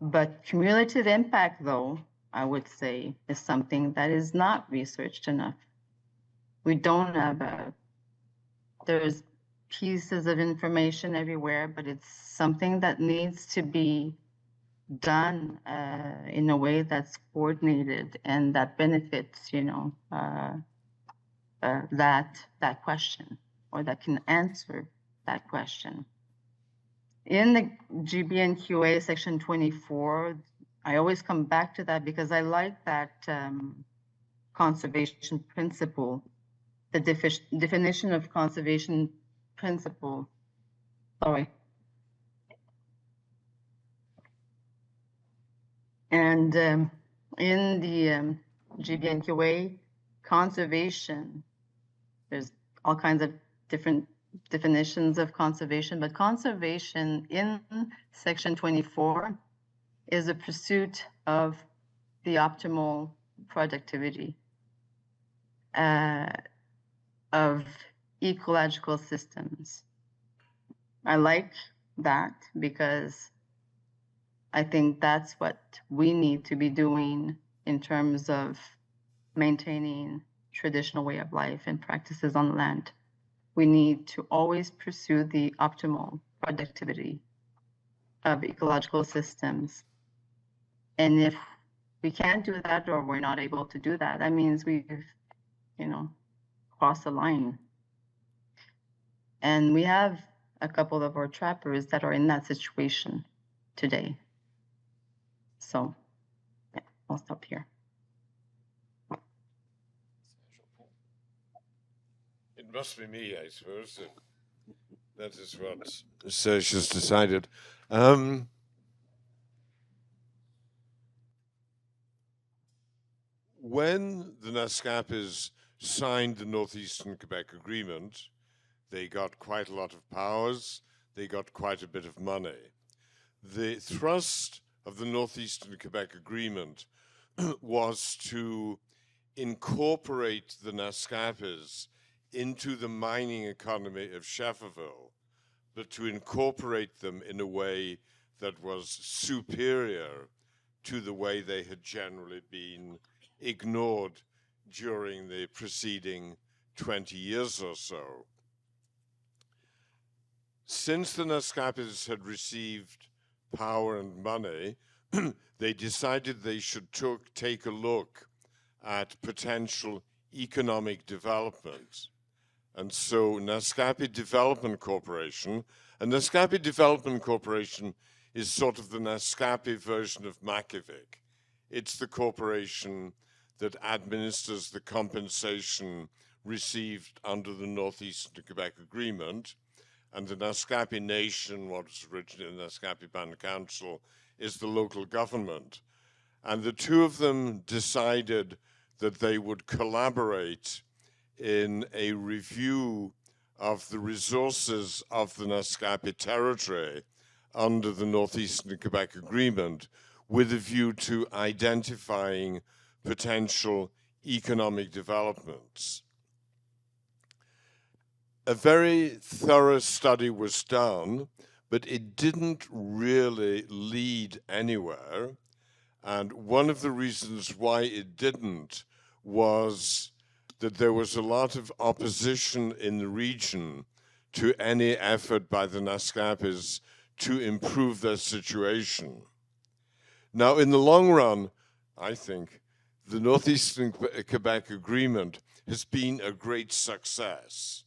Speaker 3: But cumulative impact, though, I would say, is something that is not researched enough. We don't have there's pieces of information everywhere, but it's something that needs to be done in a way that's coordinated and that benefits, you know, that question, or that can answer that question. In the GBNQA section 24, I always come back to that because I like that conservation principle, the definition of conservation principle. Sorry. And in the GBNQA, conservation, there's all kinds of different definitions of conservation, but conservation in section 24 is a pursuit of the optimal productivity of ecological systems. I like that because I think that's what we need to be doing in terms of maintaining traditional way of life and practices on the land. We need to always pursue the optimal productivity of ecological systems. And if we can't do that, or we're not able to do that, that means we've, you know, crossed the line. And we have a couple of our trappers that are in that situation today. So yeah, I'll stop here.
Speaker 4: It must be me, I suppose. That is what Serge has decided. When the Naskapis signed the Northeastern Quebec Agreement, they got quite a lot of powers, they got quite a bit of money. The thrust of the Northeastern Quebec Agreement was to incorporate the Naskapis into the mining economy of Schefferville, but to incorporate them in a way that was superior to the way they had generally been ignored during the preceding 20 years or so. Since the Naskapis had received power and money, they decided they should take a look at potential economic development. And so Naskapi Development Corporation, and Naskapi Development Corporation is sort of the Naskapi version of Makivik. It's the corporation that administers the compensation received under the Northeastern Quebec Agreement, and the Naskapi Nation, what was originally the Naskapi Band Council, is the local government. And the two of them decided that they would collaborate in a review of the resources of the Naskapi territory under the Northeastern Quebec Agreement with a view to identifying potential economic developments. A very thorough study was done, but it didn't really lead anywhere. And one of the reasons why it didn't was that there was a lot of opposition in the region to any effort by the Naskapis to improve their situation. Now, in the long run, I think the Northeastern Quebec Agreement has been a great success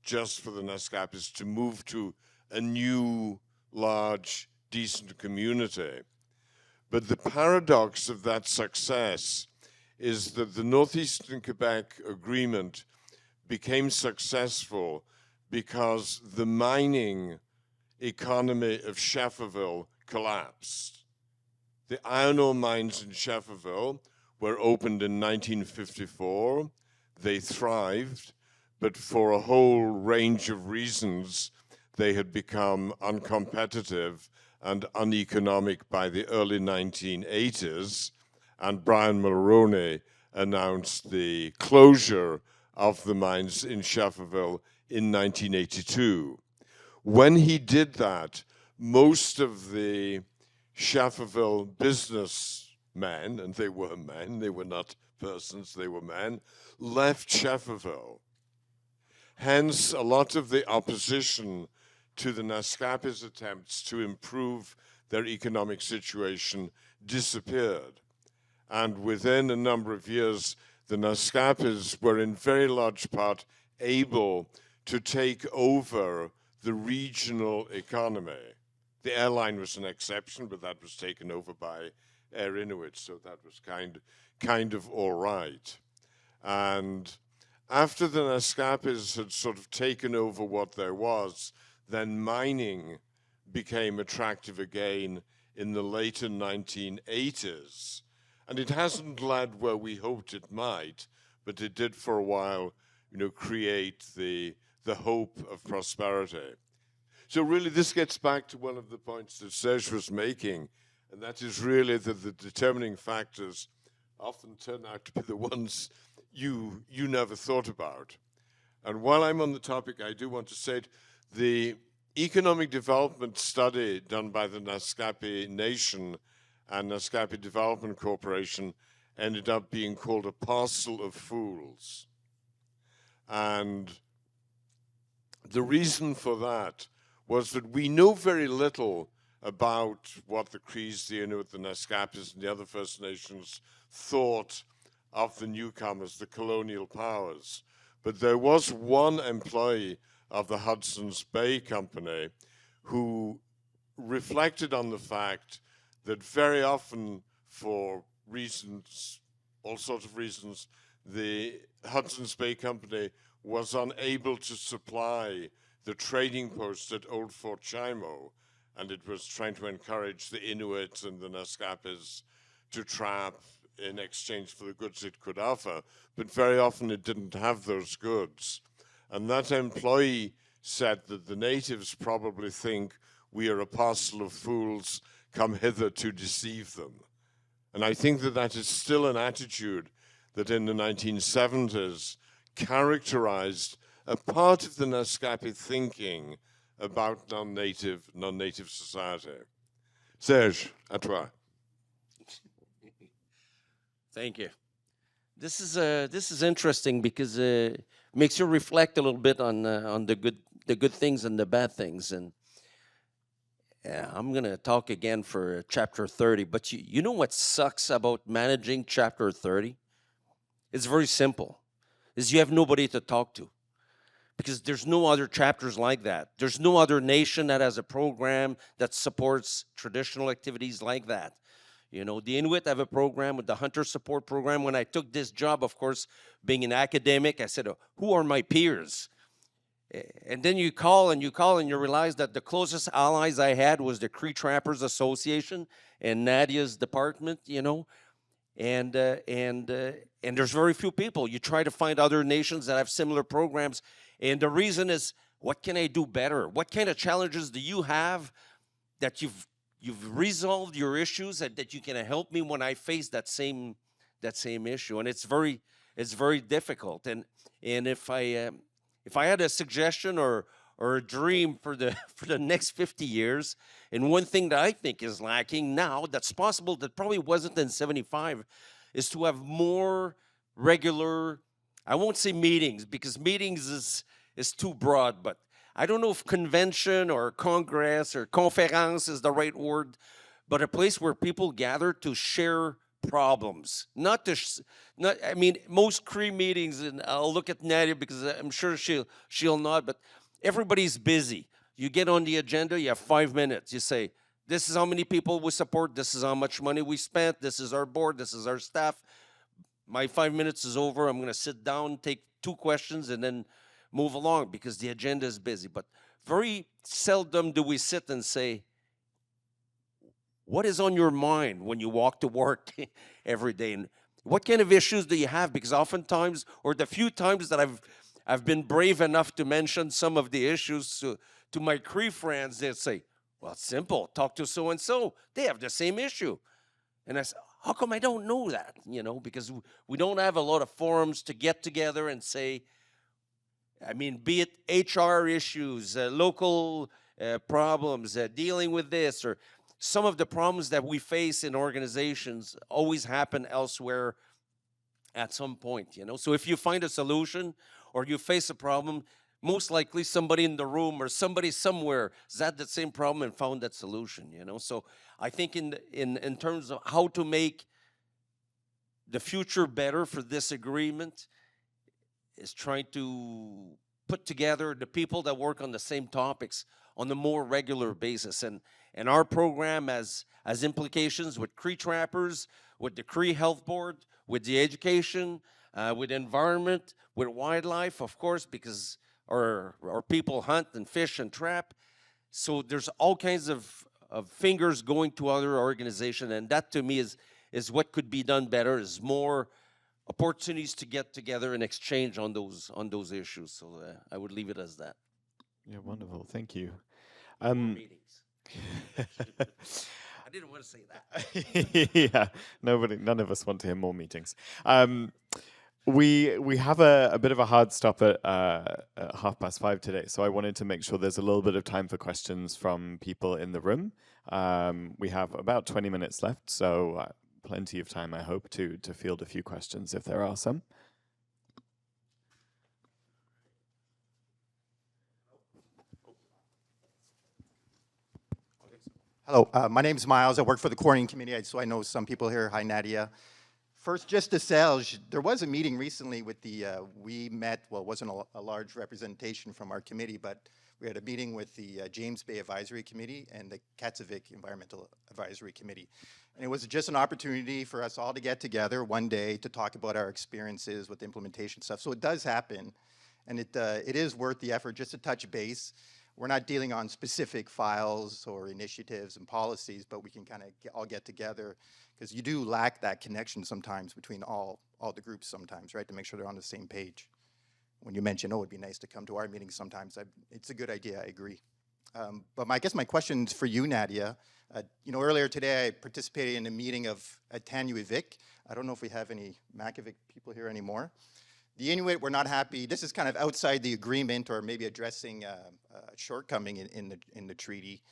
Speaker 4: just for the Naskapis to move to a new, large, decent community. But the paradox of that success is that the Northeastern Quebec Agreement became successful because the mining economy of Schefferville collapsed. The iron ore mines in Schefferville were opened in 1954. They thrived, but for a whole range of reasons, they had become uncompetitive and uneconomic by the early 1980s, and Brian Mulroney announced the closure of the mines in Schefferville in 1982. When he did that, most of the Schefferville businessmen, and they were men, they were not persons, they were men, left Schefferville. Hence, a lot of the opposition to the Naskapis' attempts to improve their economic situation disappeared. And within a number of years, the Naskapis were in very large part able to take over the regional economy. The airline was an exception, but that was taken over by Air Inuit, so that was kind of all right. And after the Naskapis had sort of taken over what there was, then mining became attractive again in the later 1980s. And it hasn't led where we hoped it might, but it did for a while, create the hope of prosperity. So really this gets back to one of the points that Serge was making, and that is really that the determining factors often turn out to be the ones you never thought about. And while I'm on the topic, I do want to say the economic development study done by the Naskapi Nation and Naskapi Development Corporation ended up being called a parcel of fools. And the reason for that was that we know very little about what the Crees, the Inuit, the Naskapis, and the other First Nations thought of the newcomers, the colonial powers. But there was one employee of the Hudson's Bay Company who reflected on the fact that very often, for reasons, all sorts of reasons, the Hudson's Bay Company was unable to supply the trading post at Old Fort Chimo, and it was trying to encourage the Inuit and the Naskapis to trap in exchange for the goods it could offer, but very often it didn't have those goods. And that employee said that the natives probably think we are a parcel of fools come hither to deceive them. And I think that that is still an attitude that in the 1970s characterized a part of the Naskapi thinking about non-native society. Serge, à toi.
Speaker 5: Thank you. This is interesting because it makes you reflect a little bit on the good things and the bad things. And I'm gonna talk again for chapter 30. But you know what sucks about managing chapter 30? It's very simple. Is you have nobody to talk to, because there's no other chapters like that. There's no other nation that has a program that supports traditional activities like that. You know, the Inuit have a program with the Hunter Support Program. When I took this job, of course, being an academic, I said, who are my peers? And then you call and you realize that the closest allies I had was the Cree Trappers Association and Nadia's department, you know. And there's very few people. You try to find other nations that have similar programs. And the reason is, what can I do better? What kind of challenges do you have that you've resolved your issues and that you can help me when I face that same issue? And it's very difficult. And if I had a suggestion or a dream for the next 50 years, and one thing that I think is lacking now that's possible that probably wasn't in 75, is to have more regular, I won't say meetings, because meetings is too broad, but I don't know if convention or congress or conférence is the right word, but a place where people gather to share problems. I mean, most Cree meetings, and I'll look at Nadia because I'm sure she'll nod, but everybody's busy. You get on the agenda, you have 5 minutes. You say, this is how many people we support, this is how much money we spent, this is our board, this is our staff. My 5 minutes is over. I'm going to sit down, take 2 questions, and then move along because the agenda is busy. But very seldom do we sit and say, what is on your mind when you walk to work every day? And what kind of issues do you have? Because oftentimes, or the few times that I've been brave enough to mention some of the issues to my Cree friends, they'll say, well, it's simple. Talk to so-and-so. They have the same issue. And I said, how come I don't know that? You know, because we don't have a lot of forums to get together and say, I mean, be it HR issues, local problems, dealing with this, or some of the problems that we face in organizations always happen elsewhere at some point, you know. So if you find a solution or you face a problem, most likely somebody in the room or somebody somewhere has had that same problem and found that solution, you know. So I think in terms of how to make the future better for this agreement is trying to put together the people that work on the same topics on a more regular basis. And our program has implications with Cree Trappers, with the Cree Health Board, with the education, with environment, with wildlife, of course, because our people hunt and fish and trap. So there's all kinds of fingers going to other organizations, and that to me is what could be done better, is more opportunities to get together and exchange on those issues. So I would leave it as that.
Speaker 2: Yeah, wonderful. Thank you.
Speaker 5: More meetings. I didn't want to say that.
Speaker 2: Yeah, none of us want to hear more meetings. We have a bit of a hard stop at 5:30 today, so I wanted to make sure there's a little bit of time for questions from people in the room. We have about 20 minutes left, so plenty of time, I hope, to field a few questions if there are some.
Speaker 6: Hello, my name is Miles. I work for the Coordinating Committee, so I know some people here. Hi, Nadia. First, just to Serge, there was a meeting recently with the, we met, well, it wasn't a large representation from our committee, but We had a meeting with the James Bay Advisory Committee and the Katsavik Environmental Advisory Committee. And it was just an opportunity for us all to get together one day to talk about our experiences with implementation stuff. So it does happen, and it is worth the effort just to touch base. We're not dealing on specific files or initiatives and policies, but we can kind of all get together, because you do lack that connection sometimes between all the groups sometimes, right, to make sure they're on the same page. When you mention, oh, it'd be nice to come to our meetings sometimes, it's a good idea, I agree. But I guess my question's for you, Nadia. You know, earlier today I participated in a meeting of Tanuvik. I don't know if we have any Makivik people here anymore. The Inuit were not happy. This is kind of outside the agreement, or maybe addressing a shortcoming in the treaty.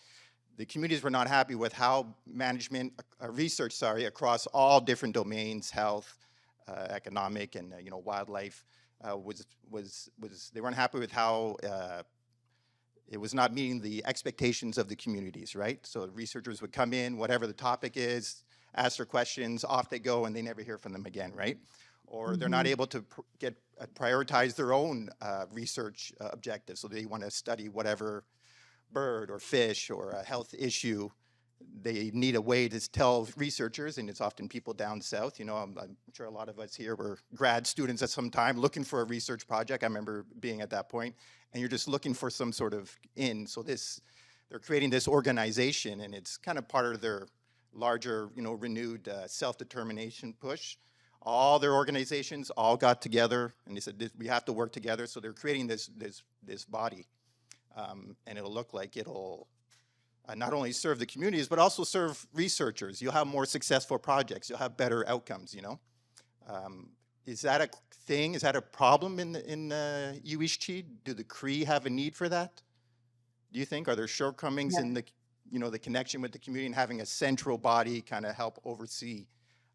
Speaker 6: The communities were not happy with how management, research, across all different domains, health, economic, and you know, wildlife, they weren't happy with how it was not meeting the expectations of the communities, right? So researchers would come in, whatever the topic is, ask their questions, off they go, and they never hear from them again, right? Or they're not able to prioritize their own research objectives. So they want to study whatever bird or fish or a health issue. They need a way to tell researchers, and it's often people down south. You know, I'm sure a lot of us here were grad students at some time looking for a research project. I remember being at that point, and you're just looking for some sort of in. So they're creating this organization, and it's kind of part of their larger, you know, renewed self-determination push. All their organizations all got together, and they said, we have to work together. So they're creating this body, and it'll look like it'll not only serve the communities, but also serve researchers. You'll have more successful projects. You'll have better outcomes, you know? Is that a thing? Is that a problem in UHT? Do the Cree have a need for that? Do you think? Are there shortcomings in the, you know, the connection with the community and having a central body kind of help oversee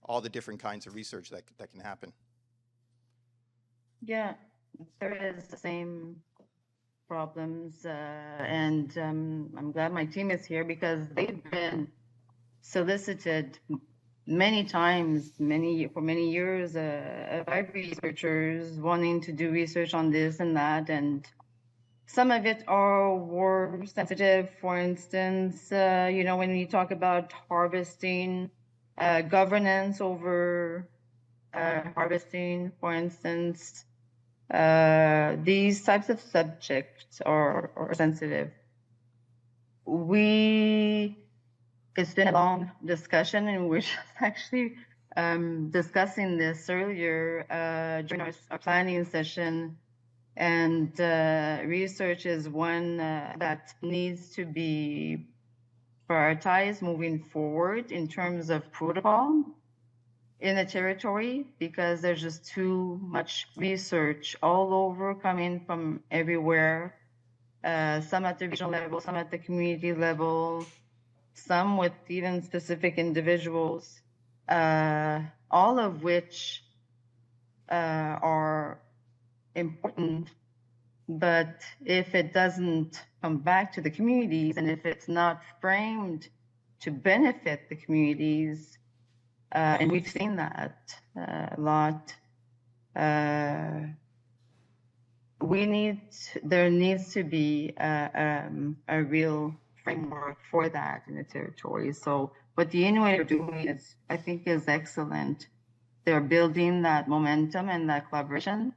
Speaker 6: all the different kinds of research that can happen?
Speaker 3: Yeah, there is the same problems, and I'm glad my team is here, because they've been solicited many times, for many years, by researchers wanting to do research on this and that, and some of it are war sensitive. For instance, you know, when you talk about harvesting, governance over harvesting, for instance, these types of subjects are sensitive. It's been a long discussion, and we're just actually discussing this earlier during our planning session. And research is one that needs to be prioritized moving forward in terms of protocol in the territory, because there's just too much research all over, coming from everywhere, some at the regional level, some at the community level, some with even specific individuals, all of which are important. But if it doesn't come back to the communities, and if it's not framed to benefit the communities, and we've seen that a lot, there needs to be a real framework for that in the territory. So what the Inuit are doing is, I think, is excellent. They're building that momentum and that collaboration.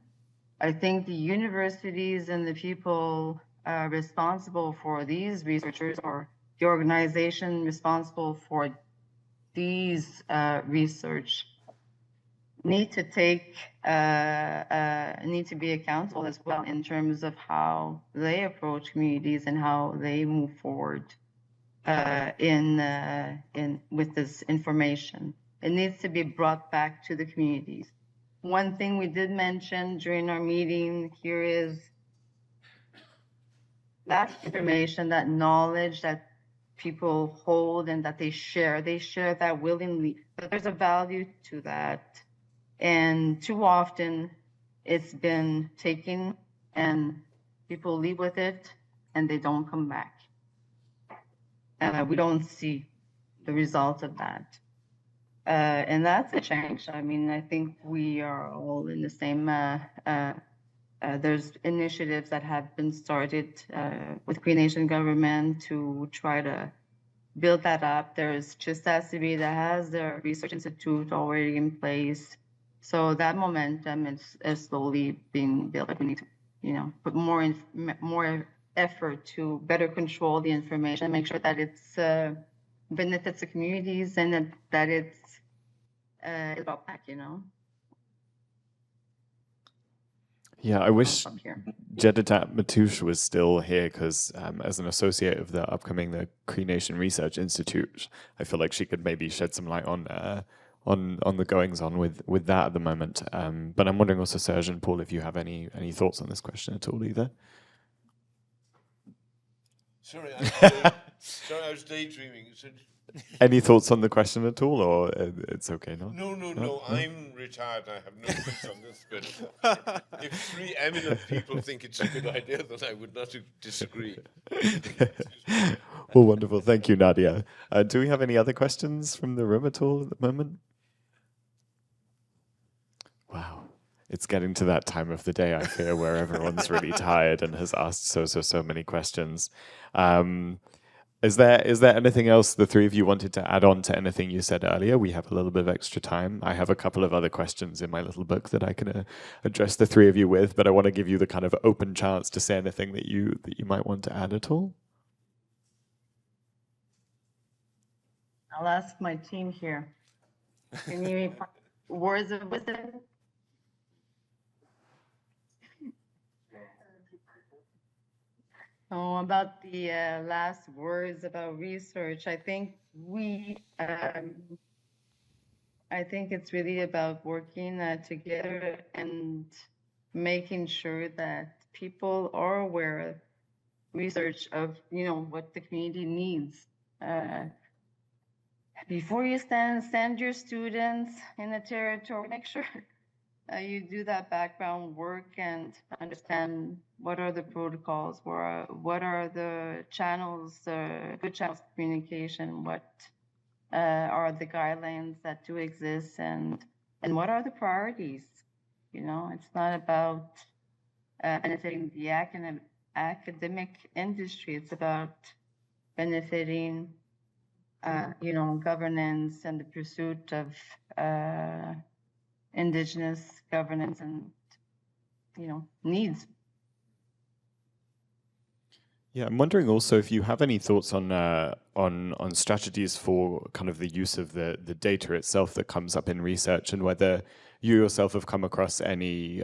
Speaker 3: I think the universities and the people responsible for these researchers, or the organization responsible for these research, need to be accountable as well in terms of how they approach communities and how they move forward with this information. It needs to be brought back to the communities. One thing we did mention during our meeting here is that information, that knowledge that people hold and that they share that willingly, but there's a value to that. And too often it's been taken and people leave with it and they don't come back. We don't see the results of that. And that's a change. I mean, I think we are all in the same there's initiatives that have been started with Cree Nation government to try to build that up. There's Chisasibi that has their research institute already in place. So that momentum is slowly being built. Like we need to, put more effort to better control the information and make sure that it's benefits the communities and that it's about back,
Speaker 2: Yeah, I wish
Speaker 3: up here.
Speaker 2: Jedidat Matouche was still here because as an associate of the upcoming the Cree Nation Research Institute, I feel like she could maybe shed some light on the goings on with that at the moment. But I'm wondering also, Serge and Paul, if you have any thoughts on this question at all either.
Speaker 4: Sorry, I was daydreaming.
Speaker 2: Any thoughts on the question at all, or it's okay, no?
Speaker 4: No. I'm retired. I have no comments on this. But if three eminent people think it's a good idea, then I would not disagree.
Speaker 2: Well, wonderful. Thank you, Nadia. Do we have any other questions from the room at all at the moment? Wow. It's getting to that time of the day, I fear, where everyone's really tired and has asked so many questions. Is there anything else the three of you wanted to add on to anything you said earlier? We have a little bit of extra time. I have a couple of other questions in my little book that I can address the three of you with, but I want to give you the kind of open chance to say anything that you might want to add at all.
Speaker 3: I'll ask my team here. Can you words of wisdom? Oh, about the last words about research, I think it's really about working together and making sure that people are aware of research of, what the community needs. Before you send your students in a territory, make sure you do that background work and understand what are the protocols, what are the channels, good channels of communication, what are the guidelines that do exist, and what are the priorities. It's not about benefiting the academic industry. It's about benefiting, governance and the pursuit of Indigenous governance and, needs.
Speaker 2: Yeah, I'm wondering also if you have any thoughts on strategies for kind of the use of the data itself that comes up in research, and whether you yourself have come across any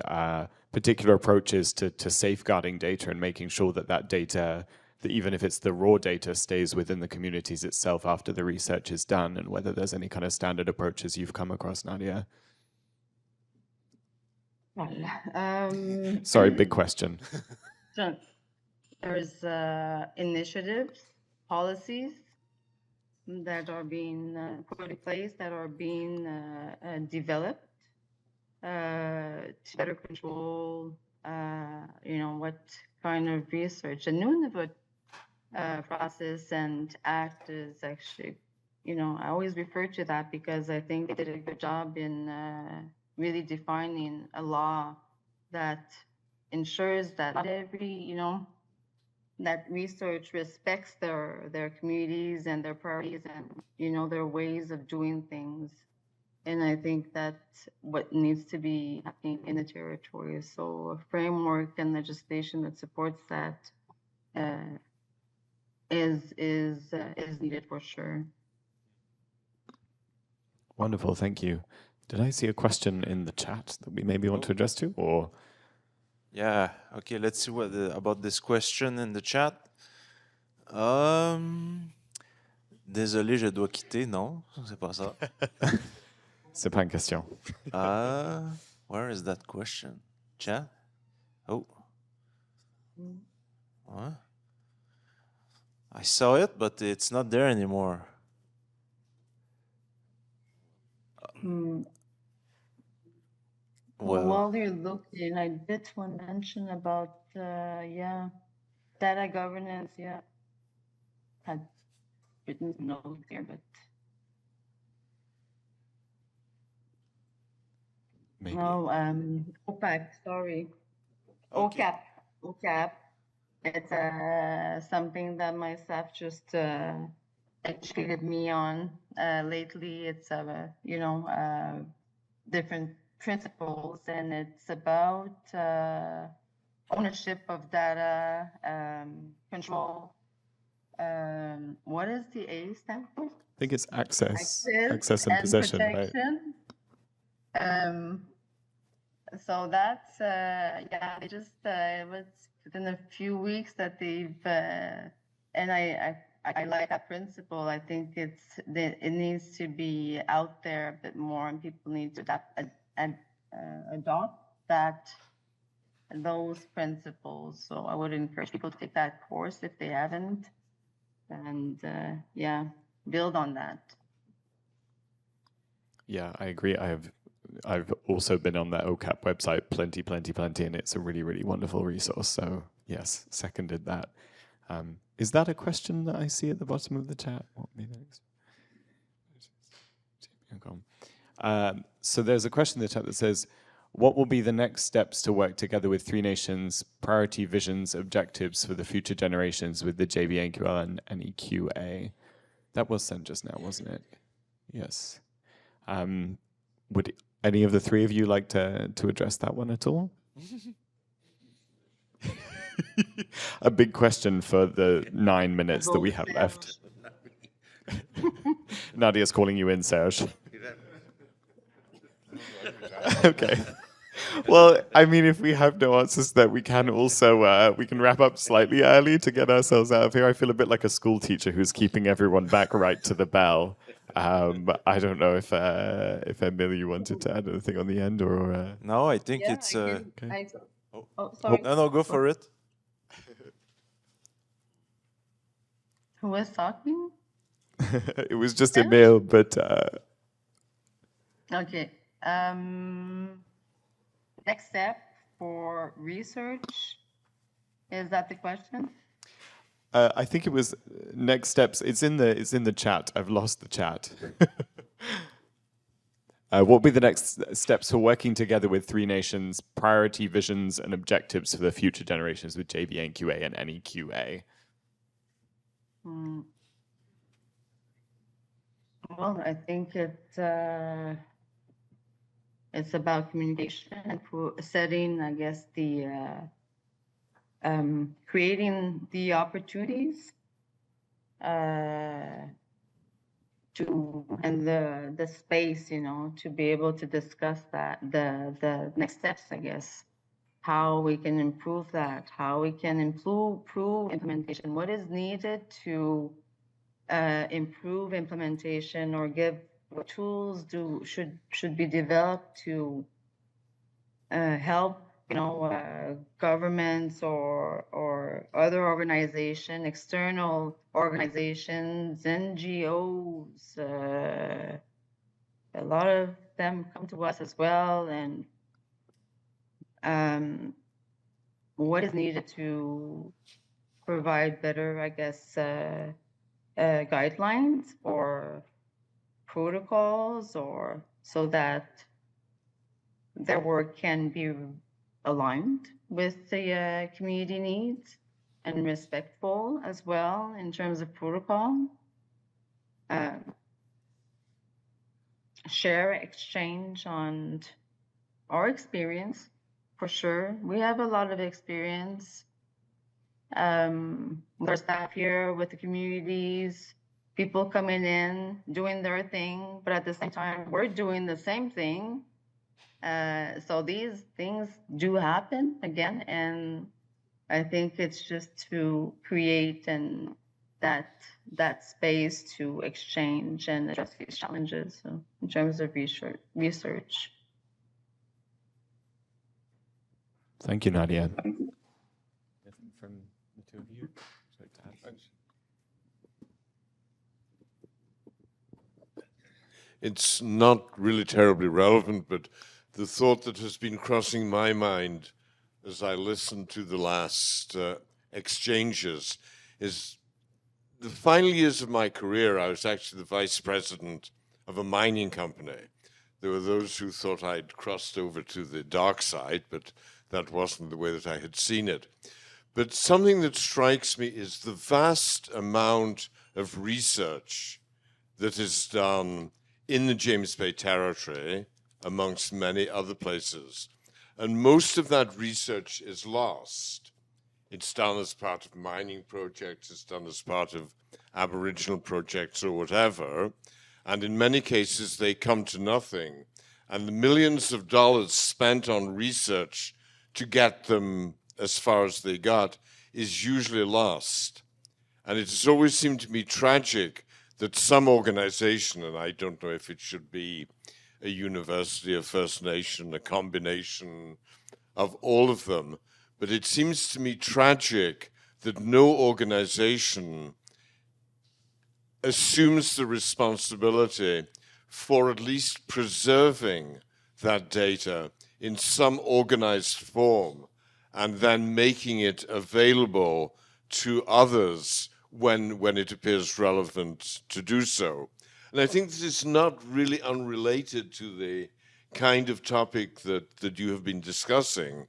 Speaker 2: particular approaches to safeguarding data and making sure that data, that even if it's the raw data, stays within the communities itself after the research is done, and whether there's any kind of standard approaches you've come across, Nadia. Sorry, big question.
Speaker 3: There's initiatives, policies that are being put in place, that are being developed to better control, what kind of research. The Nunavut process and act is actually, I always refer to that because I think they did a good job in really defining a law that ensures that not every, that research respects their communities and their priorities and, their ways of doing things. And I think that's what needs to be happening in the territory. So a framework and legislation that supports that is needed for sure.
Speaker 2: Wonderful, thank you. Did I see a question in the chat that we maybe want to address to, or?
Speaker 1: Yeah, okay, let's see what about this question in the chat. Désolé, je dois quitter. Non, c'est pas ça.
Speaker 2: C'est pas une question.
Speaker 1: Where is that question? Chat? Oh. What? I saw it, but it's not there anymore.
Speaker 3: Well, while you're looking, I did want to mention about, data governance, had written note there, but
Speaker 2: Maybe.
Speaker 3: no, OPAC, sorry.
Speaker 1: Okay.
Speaker 3: OCAP. It's something that myself just educated me on lately. It's different principles, and it's about ownership of data, control. What is the A stand for?
Speaker 2: I think it's access and
Speaker 3: and
Speaker 2: possession, right?
Speaker 3: protection. So that's they just it was within a few weeks that they've and I like that principle. I think it needs to be out there a bit more, and people need to adopt those principles. So I would encourage people to take that course if they haven't, and build on that.
Speaker 2: Yeah, I agree. I've also been on the OCAP website plenty, and it's a really, really wonderful resource. So yes, seconded that. Is that a question that I see at the bottom of the chat? What would be next? So there's a question in the chat that says, what will be the next steps to work together with Three Nations, priority visions, objectives for the future generations with the JBNQL and NEQA? That was sent just now, wasn't it? Yes. Would any of the three of you like to address that one at all? A big question for the 9 minutes that we have left. Nadia's calling you in, Serge. Okay. Well, I mean, if we have no answers, that we can also we can wrap up slightly early to get ourselves out of here. I feel a bit like a school teacher who's keeping everyone back right to the bell. I don't know if Emily, you wanted to add anything on the end, or
Speaker 1: No, I think it's.
Speaker 3: Sorry.
Speaker 1: No, go for it.
Speaker 3: Who was talking?
Speaker 2: it was just Emil, but
Speaker 3: Okay. Next step for research, is that the question?
Speaker 2: I think it was next steps. It's in the chat. I've lost the chat. What will be the next steps for working together with Three Nations, priority visions and objectives for the future generations with JBNQA and NEQA?
Speaker 3: Well, I think it's about communication and setting, I guess, the creating the opportunities the space, to be able to discuss that, the next steps, I guess, how we can improve that, how we can improve implementation, what is needed to improve implementation, or what tools should be developed to help governments or other organizations, external organizations, NGOs. A lot of them come to us as well, and what is needed to provide better, I guess, guidelines or protocols, or so that their work can be aligned with the community needs and respectful as well in terms of protocol. Share, exchange on our experience, for sure. We have a lot of experience with our staff here, with the communities, people coming in, doing their thing, but at the same time, we're doing the same thing. So these things do happen again, and I think it's just to create that space to exchange and address these challenges. So in terms of research.
Speaker 2: Thank you, Nadia. From the two of you.
Speaker 4: It's not really terribly relevant, but the thought that has been crossing my mind as I listened to the last exchanges is the final years of my career, I was actually the vice president of a mining company. There were those who thought I'd crossed over to the dark side, but that wasn't the way that I had seen it. But something that strikes me is the vast amount of research that is done in the James Bay Territory, amongst many other places. And most of that research is lost. It's done as part of mining projects, it's done as part of Aboriginal projects or whatever. And in many cases, they come to nothing. And the millions of dollars spent on research to get them as far as they got is usually lost. And it has always seemed to me tragic that some organization, and I don't know if it should be a university, a First Nation, a combination of all of them, but it seems to me tragic that no organization assumes the responsibility for at least preserving that data in some organized form and then making it available to others when it appears relevant to do so. And I think this is not really unrelated to the kind of topic that you have been discussing.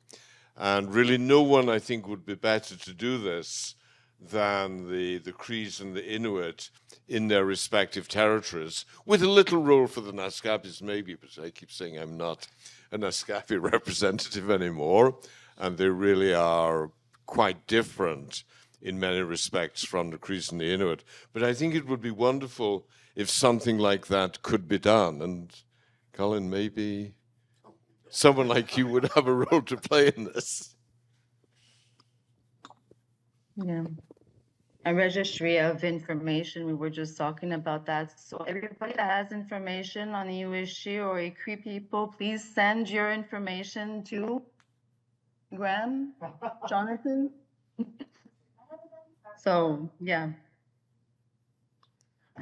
Speaker 4: And really no one, I think, would be better to do this than the Crees and the Inuit in their respective territories, with a little role for the Naskapis maybe, but I keep saying I'm not a Naskapi representative anymore, and they really are quite different in many respects from the Crees and the Inuit. But I think it would be wonderful if something like that could be done. And Colin, maybe someone like you would have a role to play in this.
Speaker 3: Yeah. A registry of information, we were just talking about that. So everybody that has information on Iwishi or Cree people, please send your information to Graham, Jonathan. So, yeah.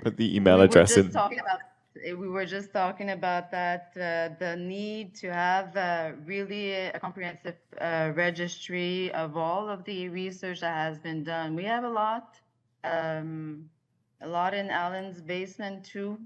Speaker 2: Put the email address in.
Speaker 3: We were just talking about that, the need to have really a comprehensive registry of all of the research that has been done. We have a lot in Alan's basement too.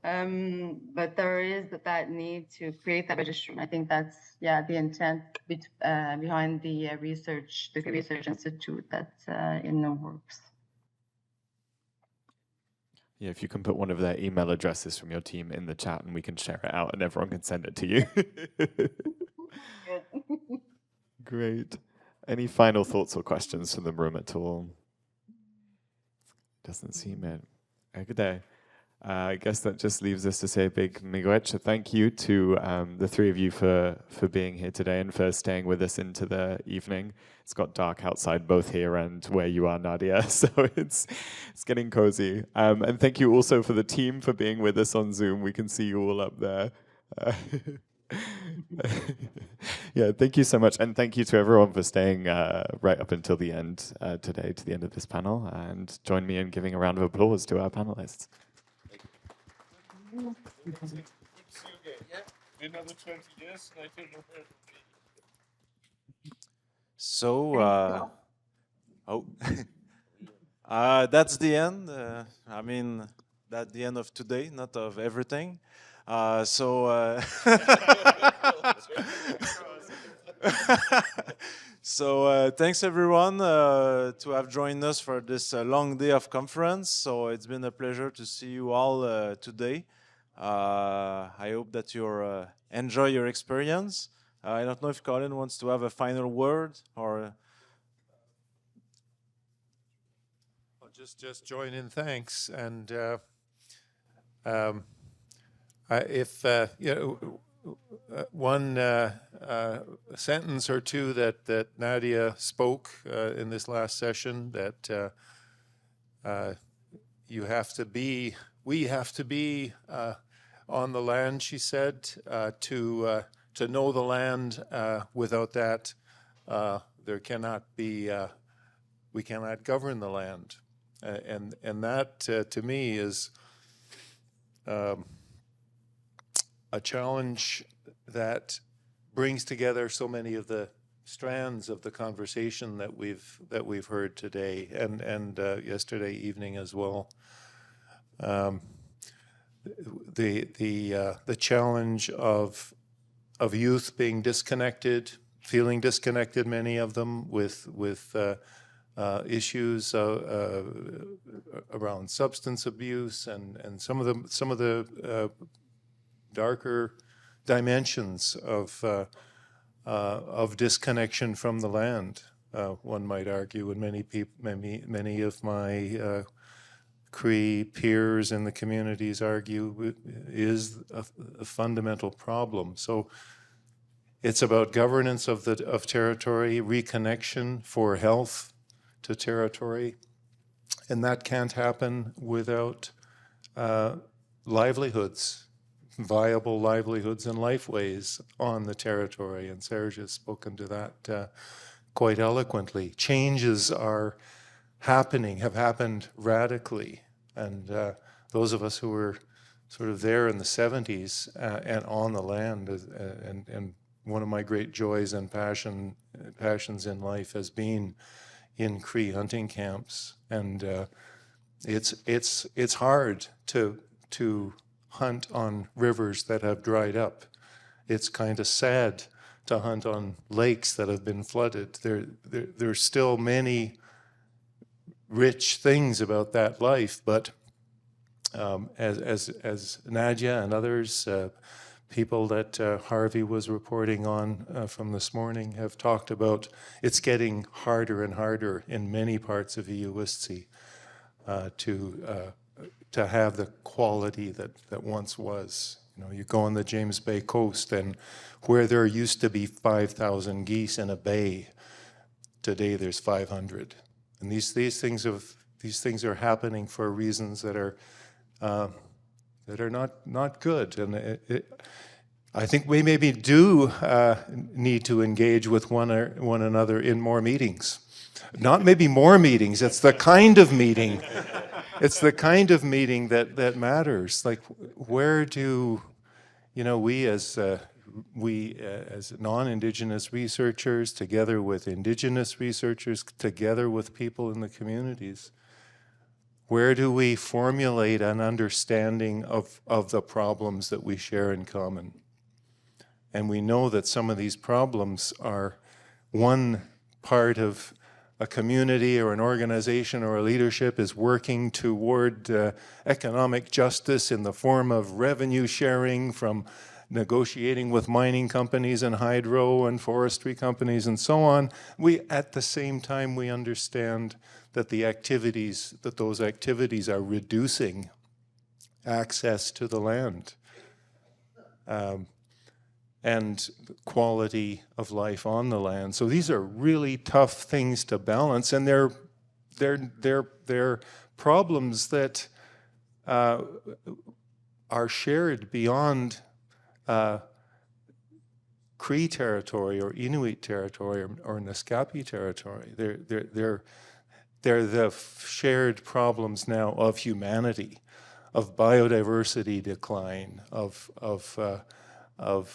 Speaker 3: But there is that need to create that registry. I think that's, yeah, the intent behind the Research Institute that's in the works.
Speaker 2: Yeah, if you can put one of their email addresses from your team in the chat and we can share it out and everyone can send it to you. Great. Any final thoughts or questions from the room at all? Doesn't seem it. Good day. I guess that just leaves us to say a big miigwech. Thank you to the three of you for being here today and for staying with us into the evening. It's got dark outside both here and where you are, Nadia, so it's getting cozy. And thank you also for the team for being with us on Zoom. We can see you all up there. Yeah, thank you so much. And thank you to everyone for staying right up until the end today, to the end of this panel. And join me in giving a round of applause to our panelists.
Speaker 4: Another 20 years, and I don't know where to be.
Speaker 1: So, that's the end. I mean, that's the end of today, not of everything. So thanks everyone to have joined us for this long day of conference. So it's been a pleasure to see you all today. I hope that you enjoy your experience. I don't know if Colin wants to have a final word or.
Speaker 7: I'll just join in thanks, and if one sentence or two that Nadia spoke in this last session, that we have to be on the land, she said, to know the land. Without that, there cannot be, we cannot govern the land. And that, to me, is a challenge that brings together so many of the strands of the conversation that we've heard today and yesterday evening as well. The challenge of of youth being disconnected, feeling disconnected, many of them, with issues around substance abuse and some of the darker dimensions of disconnection from the land. One might argue, and many of my Cree peers in the communities argue, is a fundamental problem. So it's about governance of territory, reconnection for health to territory, and that can't happen without livelihoods, viable livelihoods and lifeways on the territory, and Serge has spoken to that quite eloquently. Changes are happening, have happened radically, and those of us who were sort of there in the 70s and on the land, and one of my great joys and passions in life has been in Cree hunting camps, and it's hard to hunt on rivers that have dried up. It's kind of sad to hunt on lakes that have been flooded. There's still many rich things about that life, but as Nadia and others, people that Harvey was reporting on from this morning have talked about, it's getting harder and harder in many parts of the Uistsi to have the quality that once was. You know, you go on the James Bay coast, and where there used to be 5,000 geese in a bay, today there's 500. And these things are happening for reasons that are not good. And I think we maybe do need to engage with one another in more meetings. Not maybe more meetings. It's the kind of meeting. It's the kind of meeting that matters. Like, where do we as non-Indigenous researchers, together with Indigenous researchers, together with people in the communities, where do we formulate an understanding of the problems that we share in common? And we know that some of these problems are one part of a community or an organization or a leadership is working toward economic justice in the form of revenue sharing from negotiating with mining companies and hydro and forestry companies and so on. At the same time, we understand that those activities are reducing access to the land and quality of life on the land. So these are really tough things to balance, and they're problems that are shared beyond Cree territory or Inuit territory or Naskapi territory. They're the shared problems now of humanity, of biodiversity decline, of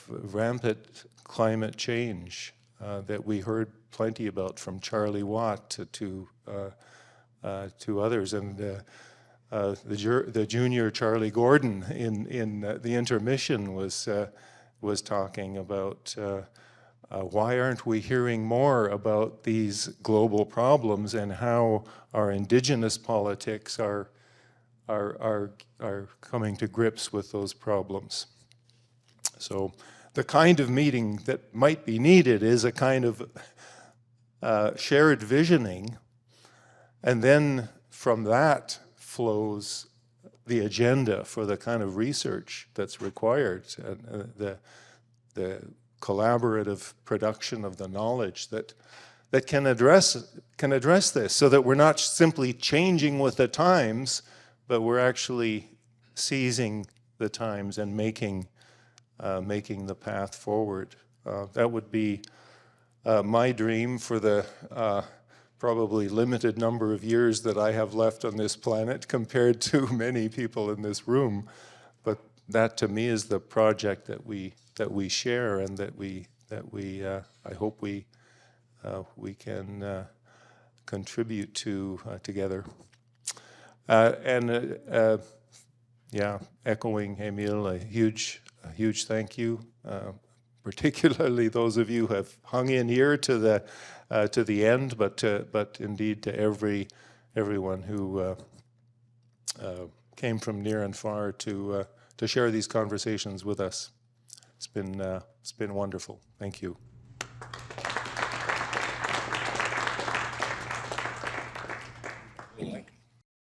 Speaker 7: rampant climate change that we heard plenty about from Charlie Watt to others, and the junior Charlie Gordon in the intermission was talking about why aren't we hearing more about these global problems and how our Indigenous politics are coming to grips with those problems. So the kind of meeting that might be needed is a kind of shared visioning, and then from that flows the agenda for the kind of research that's required, the collaborative production of the knowledge that can address this, so that we're not simply changing with the times, but we're actually seizing the times and making the path forward. That would be my dream for the probably limited number of years that I have left on this planet compared to many people in this room. But that to me is the project that we share, and that we I hope we can contribute to together. Yeah, echoing Emile, a huge thank you particularly those of you who have hung in here to the end, but indeed to everyone who came from near and far to share these conversations with us. It's been wonderful. Thank you.